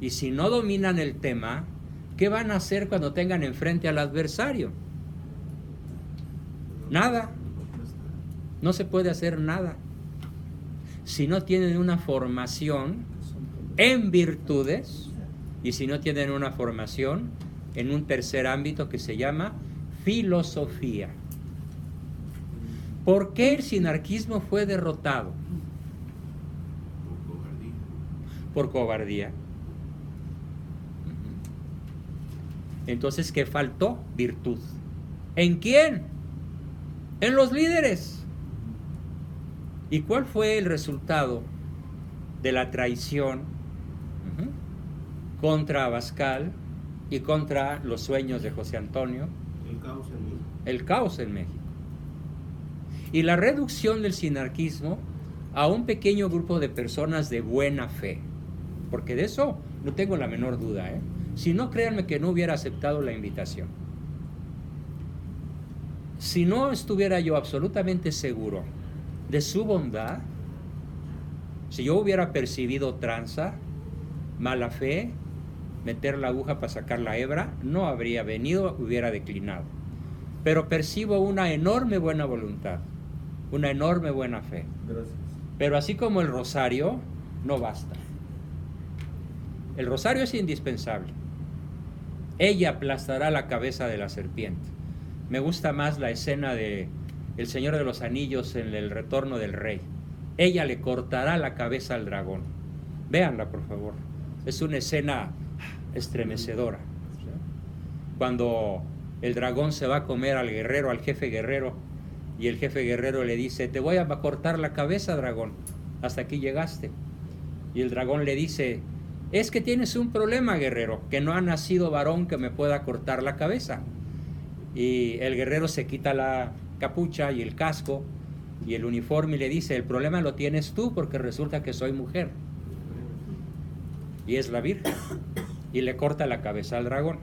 [SPEAKER 1] Y si no dominan el tema, ¿qué van a hacer cuando tengan enfrente al adversario? Nada. No se puede hacer nada si no tienen una formación en virtudes y si no tienen una formación en un tercer ámbito que se llama filosofía. ¿Por qué el sinarquismo fue derrotado?
[SPEAKER 4] Por cobardía.
[SPEAKER 1] Por cobardía. Entonces, ¿qué faltó? Virtud. ¿En quién? En los líderes. ¿Y cuál fue el resultado de la traición contra Abascal y contra los sueños de José Antonio?
[SPEAKER 4] El caos en mí.
[SPEAKER 1] El caos en México. Y la reducción del sinarquismo a un pequeño grupo de personas de buena fe. porque de eso no tengo la menor duda, ¿eh? Si no, créanme que no hubiera aceptado la invitación. Si no estuviera yo absolutamente seguro de su bondad, si yo hubiera percibido tranza, mala fe, meter la aguja para sacar la hebra, no habría venido, hubiera declinado. Pero percibo una enorme buena voluntad, una enorme buena fe.
[SPEAKER 3] Gracias.
[SPEAKER 1] Pero así como el rosario, no basta. El rosario es indispensable. Ella aplastará la cabeza de la serpiente. Me gusta más la escena de El Señor de los Anillos en El Retorno del Rey. Ella le cortará la cabeza al dragón. Véanla, por favor. Es una escena estremecedora. Cuando el dragón se va a comer al guerrero, al jefe guerrero, y el jefe guerrero le dice: te voy a cortar la cabeza, dragón, hasta aquí llegaste. Y el dragón le dice: es que tienes un problema, guerrero, que no ha nacido varón que me pueda cortar la cabeza. Y el guerrero se quita la capucha y el casco y el uniforme y le dice: el problema lo tienes tú, porque resulta que soy mujer. Y es la Virgen. Y le corta la cabeza al dragón.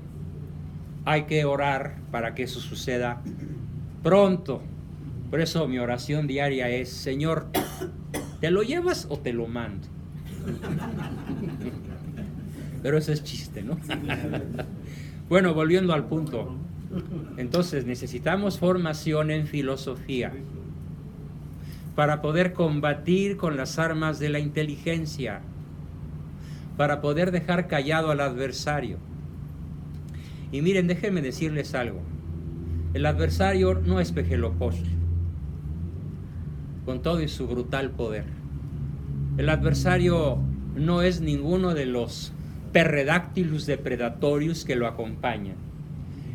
[SPEAKER 1] Hay que orar para que eso suceda pronto. Por eso mi oración diaria es: Señor, ¿te lo llevas o te lo mando? Pero eso es chiste, ¿no? Bueno, volviendo al punto. Entonces necesitamos formación en filosofía para poder combatir con las armas de la inteligencia, para poder dejar callado al adversario. Y miren, déjenme decirles algo. El adversario no es Pejelopochtli, con todo y su brutal poder. El adversario no es ninguno de los Perredactylus depredatorius que lo acompañan,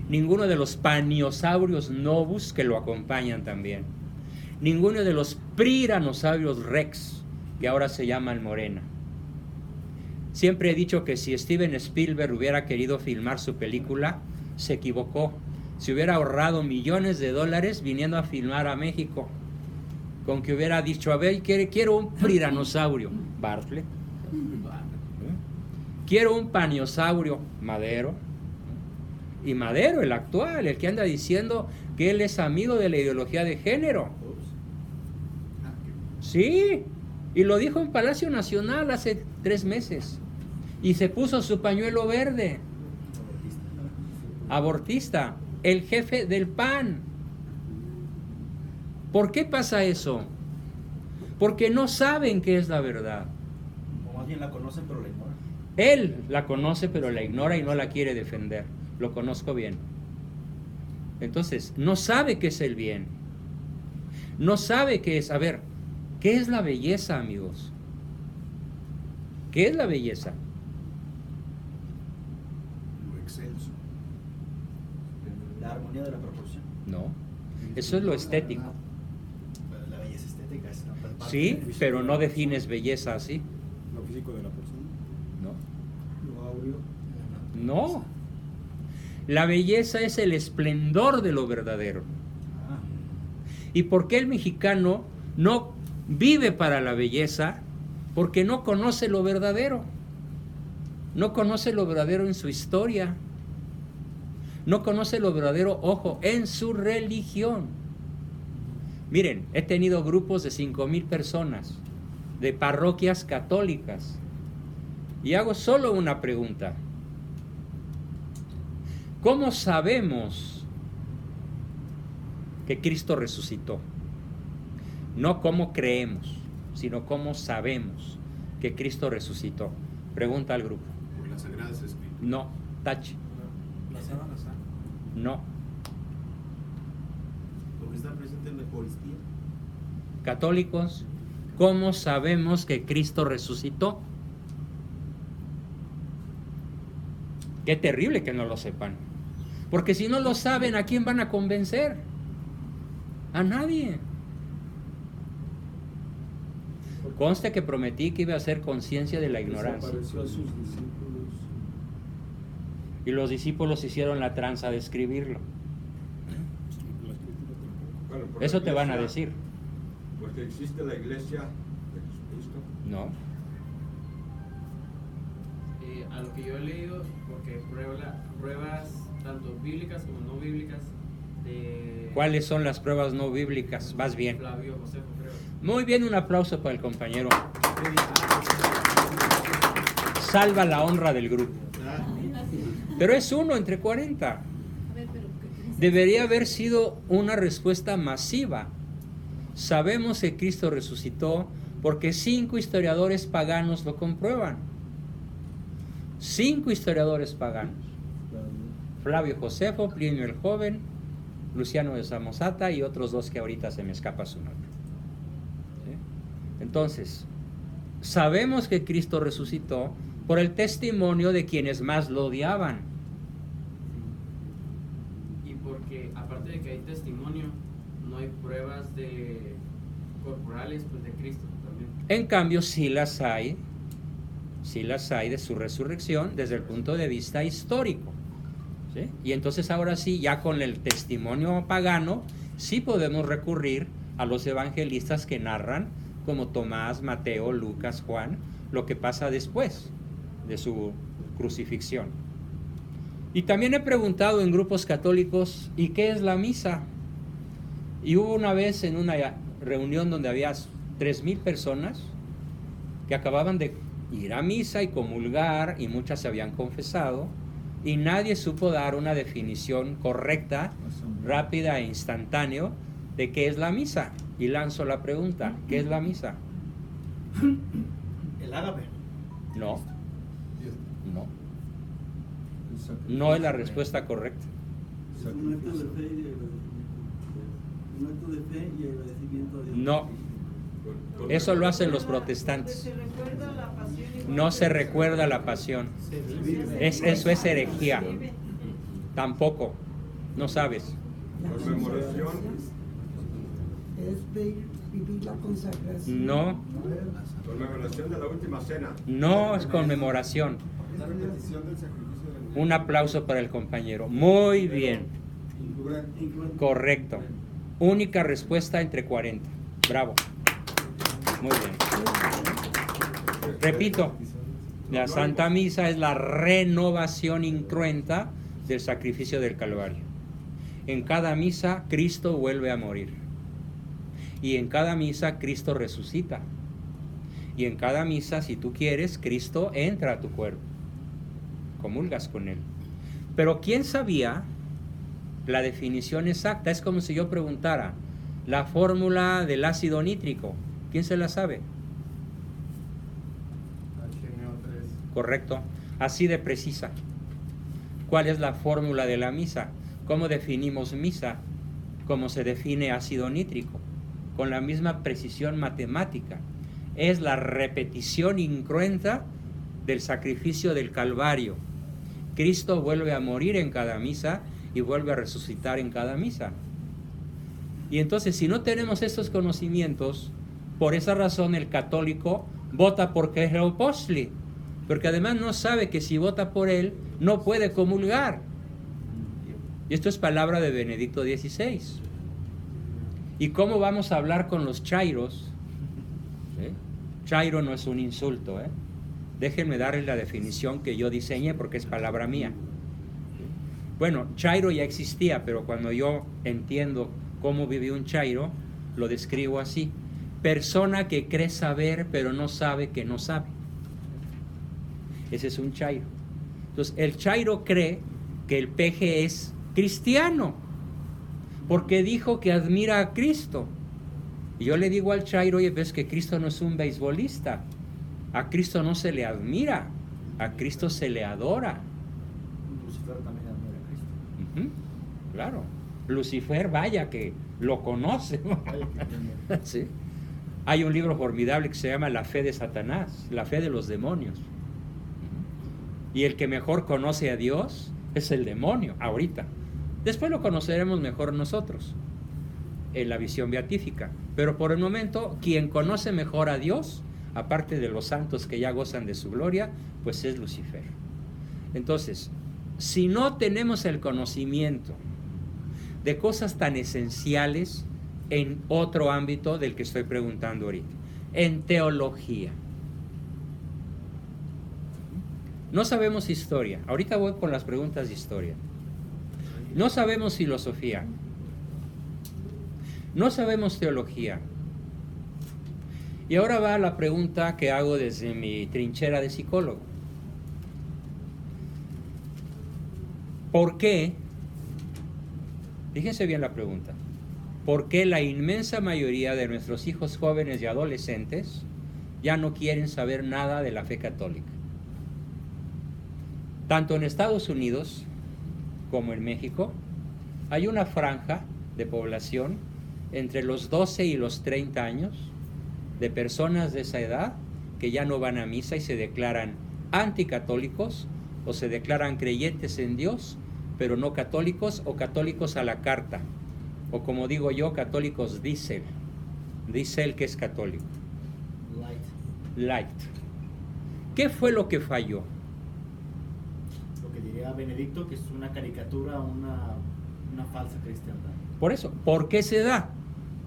[SPEAKER 1] ninguno de los Paniosaurios novus que lo acompañan también, ninguno de los Priranosaurios rex que ahora se llaman Morena. Siempre he dicho que si Steven Spielberg hubiera querido filmar su película, se equivocó. Se hubiera ahorrado millones de dólares viniendo a filmar a México, con que hubiera dicho: a ver, quiero un Piranosaurio, Bartlett. Quiero un Paniosaurio, Madero. Y Madero, el actual, el que anda diciendo que él es amigo de la ideología de género. Sí, y lo dijo en Palacio Nacional hace 3 meses. Y se puso su pañuelo verde. Abortista, el jefe del PAN. ¿Por qué pasa eso? Porque no saben qué es la verdad.
[SPEAKER 2] O más bien la conocen pero la ignoran.
[SPEAKER 1] Él la conoce pero la ignora y no la quiere defender. Lo conozco bien. Entonces, no sabe qué es el bien. No sabe qué es. A ver, ¿qué es la belleza, amigos? ¿Qué es la belleza?
[SPEAKER 2] Lo excelso. La armonía de la proporción.
[SPEAKER 1] No. Eso es lo estético.
[SPEAKER 2] La belleza estética es una parte
[SPEAKER 1] Sí,
[SPEAKER 2] del
[SPEAKER 1] pero no defines belleza así.
[SPEAKER 4] Lo físico de la persona.
[SPEAKER 1] No.
[SPEAKER 4] Lo áureo.
[SPEAKER 1] No. La belleza es el esplendor de lo verdadero. ¿Y por qué el mexicano no vive para la belleza? Porque no conoce lo verdadero. No conoce lo verdadero en su historia. No conoce lo verdadero, ojo, en su religión. Miren, he tenido grupos de 5,000 personas, de parroquias católicas, y hago solo una pregunta. ¿Cómo sabemos que Cristo resucitó? No cómo creemos, sino cómo sabemos que Cristo resucitó. Pregunta al grupo.
[SPEAKER 4] Por las Sagradas Escrituras.
[SPEAKER 1] No, tache.
[SPEAKER 2] La sábana santa.
[SPEAKER 1] No.
[SPEAKER 4] Porque está presente en la Eucaristía.
[SPEAKER 1] Católicos, ¿cómo sabemos que Cristo resucitó? Qué terrible que no lo sepan. Porque si no lo saben, ¿a quién van a convencer? A nadie. Conste que prometí que iba a hacer conciencia de la ignorancia.
[SPEAKER 3] Desapareció a sus discípulos.
[SPEAKER 1] Y los discípulos hicieron la tranza de escribirlo.
[SPEAKER 8] Bueno, por
[SPEAKER 1] Eso
[SPEAKER 8] la
[SPEAKER 1] te van a
[SPEAKER 8] iglesia,
[SPEAKER 1] decir.
[SPEAKER 8] Porque existe la iglesia de Jesucristo.
[SPEAKER 1] No.
[SPEAKER 3] a lo que yo he leído, porque pruebas tanto bíblicas como no bíblicas de
[SPEAKER 1] ¿Cuáles son las pruebas no bíblicas? Vas bien.
[SPEAKER 3] Flavio Josefo, creo.
[SPEAKER 1] Muy bien, un aplauso para el compañero. Salva la honra del grupo. Pero es 1 entre 40.
[SPEAKER 7] A ver, pero ¿qué dice?
[SPEAKER 1] Debería haber sido una respuesta masiva. Sabemos que Cristo resucitó porque 5 historiadores paganos lo comprueban. 5 historiadores paganos. Flavio Josefo, Plinio el Joven, Luciano de Samosata y otros 2 que ahorita se me escapa su nombre. ¿Sí? Entonces, sabemos que Cristo resucitó por el testimonio de quienes más lo odiaban.
[SPEAKER 3] Y porque aparte de que hay testimonio, no hay pruebas corporales pues, de Cristo también.
[SPEAKER 1] En cambio, sí las hay de su resurrección desde el punto de vista histórico. ¿Sí? Y entonces ahora sí, ya con el testimonio pagano, sí podemos recurrir a los evangelistas que narran, como Tomás, Mateo, Lucas, Juan, lo que pasa después de su crucifixión. Y también he preguntado en grupos católicos, ¿y qué es la misa? Y hubo una vez en una reunión donde había 3,000 personas que acababan de ir a misa y comulgar, y muchas se habían confesado, y nadie supo dar una definición correcta, rápida e instantánea de qué es la misa. Y lanzo la pregunta, ¿qué es la misa?
[SPEAKER 2] El ágape.
[SPEAKER 1] No, no es la respuesta correcta.
[SPEAKER 9] Un acto de fe y un acto de fe y agradecimiento a Dios.
[SPEAKER 1] No, eso lo hacen los protestantes.
[SPEAKER 7] Se recuerda la pasión igual
[SPEAKER 1] No
[SPEAKER 7] que
[SPEAKER 1] se
[SPEAKER 7] la
[SPEAKER 1] recuerda la pasión. Eso es herejía. Tampoco, no sabes.
[SPEAKER 8] Conmemoración.
[SPEAKER 5] Es vivir la consagración.
[SPEAKER 1] No,
[SPEAKER 8] Conmemoración de la última cena.
[SPEAKER 1] no es conmemoración.
[SPEAKER 6] Es la repetición del sacrificio del
[SPEAKER 1] Un aplauso para el compañero. Muy bien, correcto. Única respuesta entre 40. Bravo. Muy bien. Repito, la Santa Misa es la renovación incruenta del sacrificio del Calvario. En cada misa Cristo vuelve a morir. Y en cada misa Cristo resucita. Y en cada misa, si tú quieres, Cristo entra a tu cuerpo. Comulgas con Él. Pero ¿quién sabía la definición exacta? Es como si yo preguntara la fórmula del ácido nítrico. ¿Quién se la sabe?
[SPEAKER 6] HNO3.
[SPEAKER 1] Correcto. Así de precisa. ¿Cuál es la fórmula de la misa? ¿Cómo definimos misa? ¿Cómo se define ácido nítrico? Con la misma precisión matemática. Es la repetición incruenta del sacrificio del Calvario. Cristo vuelve a morir en cada misa y vuelve a resucitar en cada misa. Y entonces, si no tenemos estos conocimientos, por esa razón el católico vota por Querétaro, porque además no sabe que si vota por él, no puede comulgar. Y esto es palabra de Benedicto XVI. ¿Y cómo vamos a hablar con los chairos? Chairo no es un insulto, Déjenme darles la definición que yo diseñé porque es palabra mía. Bueno, chairo ya existía, pero cuando yo entiendo cómo vive un chairo, lo describo así: persona que cree saber, pero no sabe que no sabe. Ese es un chairo. Entonces, el chairo cree que el peje es cristiano, porque dijo que admira a Cristo. Y yo le digo al chairo, oye, ves que Cristo no es un beisbolista. A Cristo no se le admira, a Cristo se le adora.
[SPEAKER 2] Lucifer también admira a Cristo.
[SPEAKER 1] Ujú, claro. Lucifer, vaya que lo conoce. ¿Sí? Hay un libro formidable que se llama La fe de Satanás, la fe de los demonios. Y el que mejor conoce a Dios es el demonio, ahorita. Después lo conoceremos mejor nosotros, en la visión beatífica. Pero por el momento, quien conoce mejor a Dios, aparte de los santos que ya gozan de su gloria, pues es Lucifer. Entonces, si no tenemos el conocimiento de cosas tan esenciales en otro ámbito del que estoy preguntando ahorita, en teología, No sabemos historia. Ahorita voy con las preguntas de historia. No sabemos filosofía. No sabemos teología. Y ahora va la pregunta que hago desde mi trinchera de psicólogo. ¿Por qué? Fíjense bien la pregunta. ¿Por qué la inmensa mayoría de nuestros hijos jóvenes y adolescentes ya no quieren saber nada de la fe católica? Tanto en Estados Unidos como en México hay una franja de población entre los 12 y los 30 años de personas de esa edad que ya no van a misa y se declaran anticatólicos o se declaran creyentes en Dios, pero no católicos o católicos a la carta, o como digo yo, católicos dice él que es católico. Light. ¿Qué fue lo que falló?
[SPEAKER 2] Lo que diría Benedicto, que es una caricatura, una falsa cristiandad.
[SPEAKER 1] Por eso, ¿por qué se da?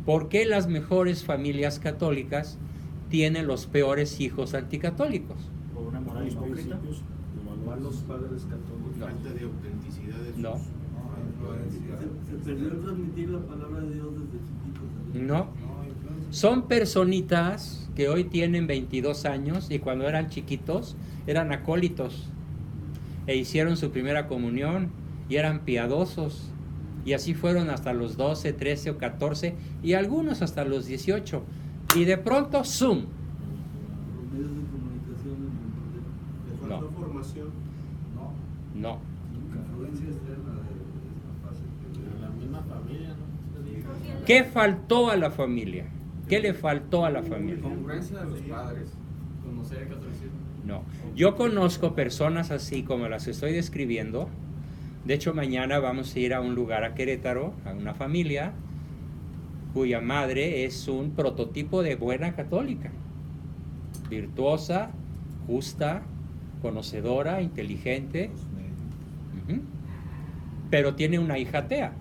[SPEAKER 1] ¿Por qué las mejores familias católicas tienen los peores hijos anticatólicos?
[SPEAKER 2] Por una moral hipócrita.
[SPEAKER 4] Malos padres católicos.
[SPEAKER 1] No.
[SPEAKER 4] Falta de autenticidad de sus...
[SPEAKER 1] No.
[SPEAKER 9] Se perdió transmitir la palabra de Dios desde chiquitos. ¿Sabes?
[SPEAKER 1] No. Son personitas que hoy tienen 22 años y cuando eran chiquitos eran acólitos e hicieron su primera comunión y eran piadosos y así fueron hasta los 12, 13 o 14 y algunos hasta los 18 y de pronto ¡zum!
[SPEAKER 9] Los medios de comunicación en el
[SPEAKER 4] ¿Le faltó formación?
[SPEAKER 1] No.
[SPEAKER 6] Influencia externa es más fácil que
[SPEAKER 3] La misma familia, ¿no?
[SPEAKER 1] ¿Qué faltó a la familia? ¿Qué le faltó a la familia?
[SPEAKER 8] Congruencia de los padres.
[SPEAKER 3] Conocer el catolicismo.
[SPEAKER 1] No. Yo conozco personas así como las estoy describiendo. De hecho, mañana vamos a ir a un lugar a Querétaro, a una familia cuya madre es un prototipo de buena católica. Virtuosa, justa, conocedora, inteligente. Ujú. Pero tiene una hija atea.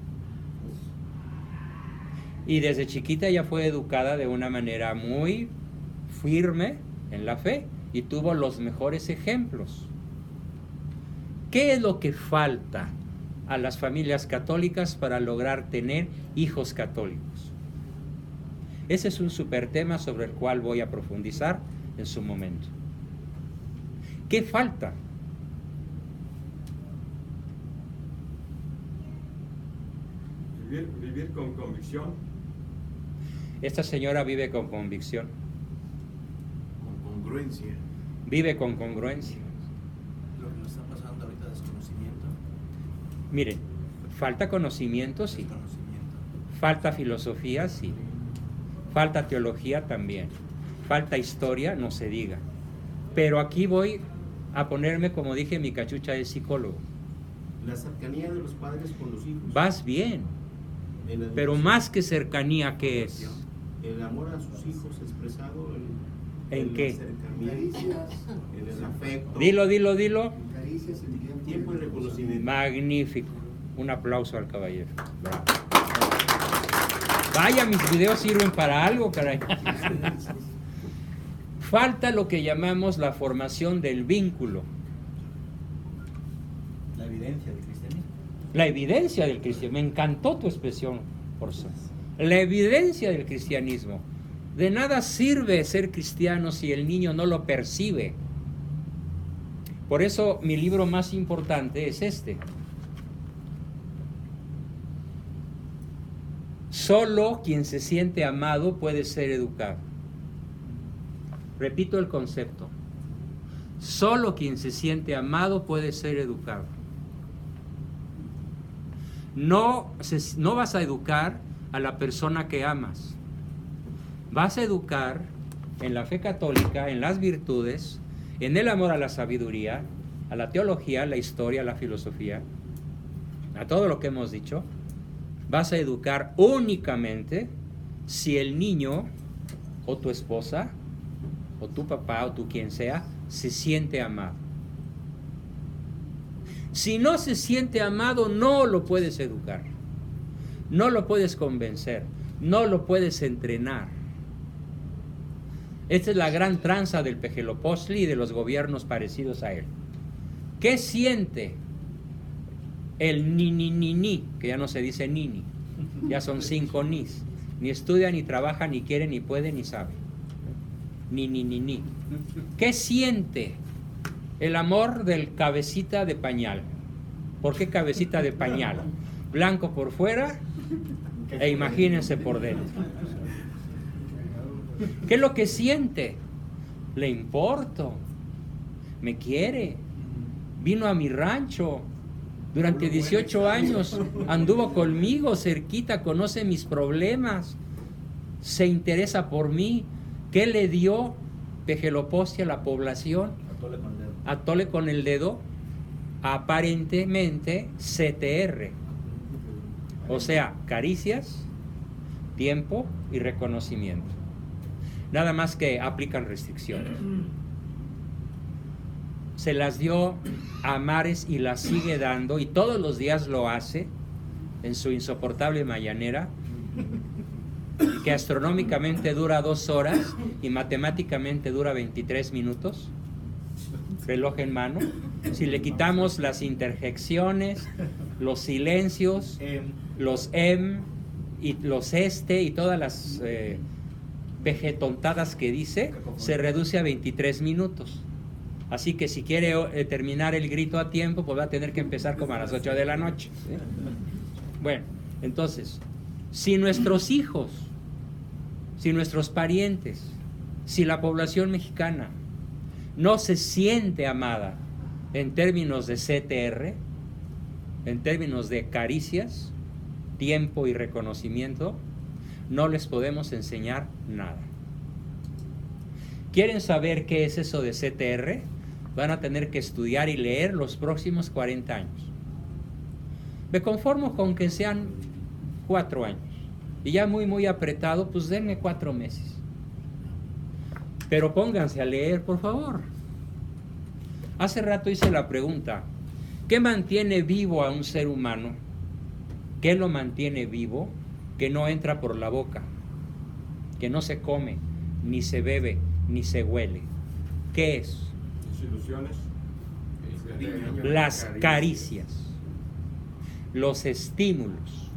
[SPEAKER 1] Y desde chiquita ella fue educada de una manera muy firme en la fe y tuvo los mejores ejemplos. ¿Qué es lo que falta a las familias católicas para lograr tener hijos católicos? Ese es un super tema sobre el cual voy a profundizar en su momento. ¿Qué falta?
[SPEAKER 8] Vivir con convicción.
[SPEAKER 1] Esta señora vive con convicción,
[SPEAKER 4] Con congruencia.
[SPEAKER 1] vive con congruencia.
[SPEAKER 2] Lo que nos está pasando ahorita, desconocimiento.
[SPEAKER 1] Miren, falta conocimiento, sí.
[SPEAKER 2] Desconocimiento.
[SPEAKER 1] Falta filosofía, sí. Falta teología también. Falta historia, no se diga. Pero aquí voy a ponerme, como dije, mi cachucha de psicólogo.
[SPEAKER 4] La cercanía de los padres con los hijos.
[SPEAKER 1] Vas bien,
[SPEAKER 4] En
[SPEAKER 1] pero más que cercanía, ¿qué es?
[SPEAKER 4] El amor a sus hijos expresado
[SPEAKER 1] ¿En
[SPEAKER 4] la
[SPEAKER 1] qué?
[SPEAKER 4] cercanía,
[SPEAKER 6] caricias,
[SPEAKER 4] en el afecto.
[SPEAKER 1] Dilo.
[SPEAKER 6] en caricias, en tiempo.
[SPEAKER 4] Tiempo y reconocimiento.
[SPEAKER 1] Magnífico. Un aplauso al caballero. Bravo. Vaya, mis videos sirven para algo, caray. Falta lo que llamamos la formación del vínculo.
[SPEAKER 2] La evidencia del cristianismo.
[SPEAKER 1] La evidencia del cristianismo. Me encantó tu expresión, Orson. La evidencia del cristianismo. De nada sirve ser cristiano si el niño no lo percibe. Por eso mi libro más importante es este. Solo quien se siente amado puede ser educado. Repito el concepto. Solo quien se siente amado puede ser educado. No vas a educar a la persona que amas. Vas a educar en la fe católica, en las virtudes, en el amor a la sabiduría, a la teología, a la historia, a la filosofía, a todo lo que hemos dicho. Vas a educar únicamente si el niño o tu esposa o tu papá o tu quien sea se siente amado. Si no se siente amado, no lo puedes educar, no lo puedes convencer, no lo puedes entrenar. Esta es la gran tranza del Pejelopostli y de los gobiernos parecidos a él. ¿Qué siente el ni, que ya no se dice ni, ya son 5 nis? Ni estudia, ni trabaja, ni quiere, ni puede, ni sabe. Ni. ¿Qué siente el amor del cabecita de pañal? ¿Por qué cabecita de pañal? Blanco por fuera e imagínense por dentro. ¿Qué es lo que siente? Le importo, me quiere, vino a mi rancho, durante 18 años anduvo conmigo cerquita, conoce mis problemas, se interesa por mí. ¿Qué le dio Pejeloposti a la población? Atole con el dedo, aparentemente CTR, o sea, caricias, tiempo y reconocimiento. Nada más que aplican restricciones. Se las dio a mares y las sigue dando, y todos los días lo hace en su insoportable mañanera, que astronómicamente dura 2 horas y matemáticamente dura 23 minutos, reloj en mano. Si le quitamos las interjecciones, los silencios, los y los y todas las vegetontadas que dice, se reduce a 23 minutos. Así que si quiere terminar el grito a tiempo, pues va a tener que empezar como a las 8 de la noche, ¿sí? Bueno, entonces, si nuestros hijos, si nuestros parientes, si la población mexicana no se siente amada en términos de CTR, en términos de caricias, tiempo y reconocimiento, no les podemos enseñar nada. ¿Quieren saber qué es eso de CTR? Van a tener que estudiar y leer los próximos 40 años. Me conformo con que sean 4 años. Y ya muy apretado, pues denme 4 meses. Pero pónganse a leer, por favor. Hace rato hice la pregunta, ¿qué mantiene vivo a un ser humano? ¿Qué lo mantiene vivo? Que no entra por la boca, que no se come, ni se bebe, ni se huele. ¿Qué es?
[SPEAKER 8] Las ilusiones.
[SPEAKER 1] Las caricias, los estímulos,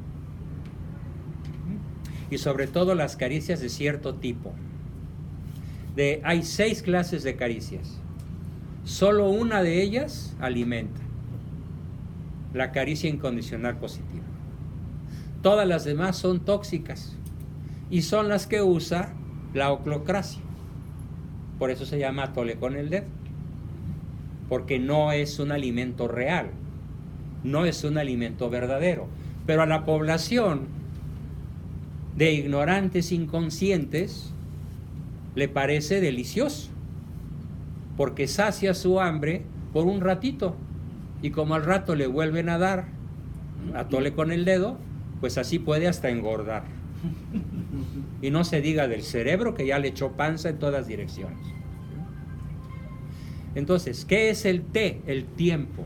[SPEAKER 1] y sobre todo las caricias de cierto tipo. Hay 6 clases de caricias. Solo una de ellas alimenta: la caricia incondicional positiva. Todas las demás son tóxicas y son las que usa la oclocracia. Por eso se llama atole con el dedo, porque no es un alimento real, no es un alimento verdadero. Pero a la población de ignorantes inconscientes le parece delicioso, porque sacia su hambre por un ratito, y como al rato le vuelven a dar atole con el dedo, pues así puede hasta engordar. Y no se diga del cerebro, que ya le echó panza en todas direcciones. Entonces, ¿qué es el T? El tiempo.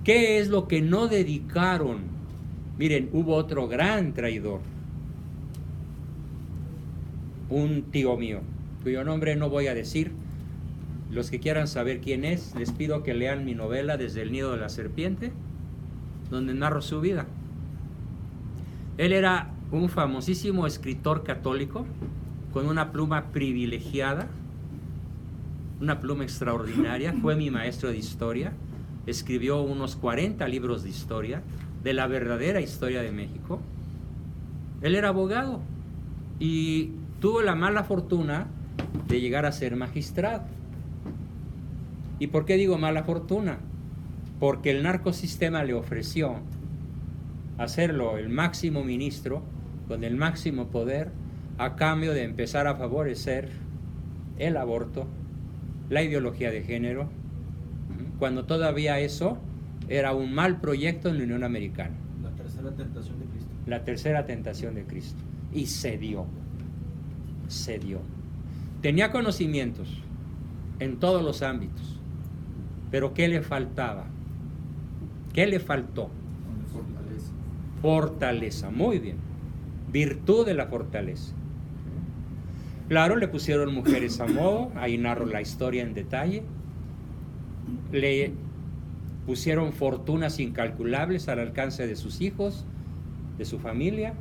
[SPEAKER 1] ¿Qué es lo que no dedicaron? Miren, hubo otro gran traidor, un tío mío, cuyo nombre no voy a decir. Los que quieran saber quién es, les pido que lean mi novela Desde el nido de la serpiente, donde narro su vida. Él era un famosísimo escritor católico con una pluma privilegiada, una pluma extraordinaria. Fue mi maestro de historia, escribió unos 40 libros de historia, de la verdadera historia de México. Él era abogado y tuvo la mala fortuna de llegar a ser magistrado. ¿Y por qué digo mala fortuna? Porque el narcosistema le ofreció hacerlo el máximo ministro, con el máximo poder, a cambio de empezar a favorecer el aborto, la ideología de género, cuando todavía eso era un mal proyecto en la Unión Americana.
[SPEAKER 2] La tercera tentación de Cristo.
[SPEAKER 1] La tercera tentación de Cristo. Y cedió. Tenía conocimientos en todos los ámbitos, pero ¿qué le faltaba? ¿Qué le faltó? Fortaleza. Muy bien. Virtud de la fortaleza. Claro, le pusieron mujeres a modo, ahí narro la historia en detalle, le pusieron fortunas incalculables al alcance de sus hijos, de su familia,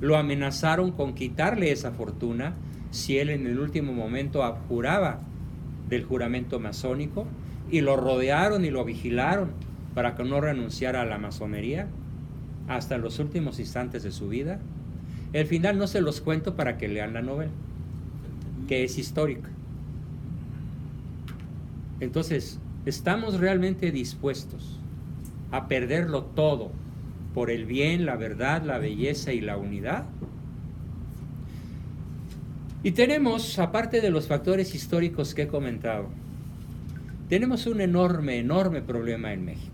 [SPEAKER 1] lo amenazaron con quitarle esa fortuna si él en el último momento abjuraba del juramento masónico, y lo rodearon y lo vigilaron para que no renunciara a la masonería hasta los últimos instantes de su vida. El final no se los cuento para que lean la novela, que es histórica. Entonces, ¿estamos realmente dispuestos a perderlo todo por el bien, la verdad, la belleza y la unidad? Y tenemos, aparte de los factores históricos que he comentado, tenemos un enorme problema en México.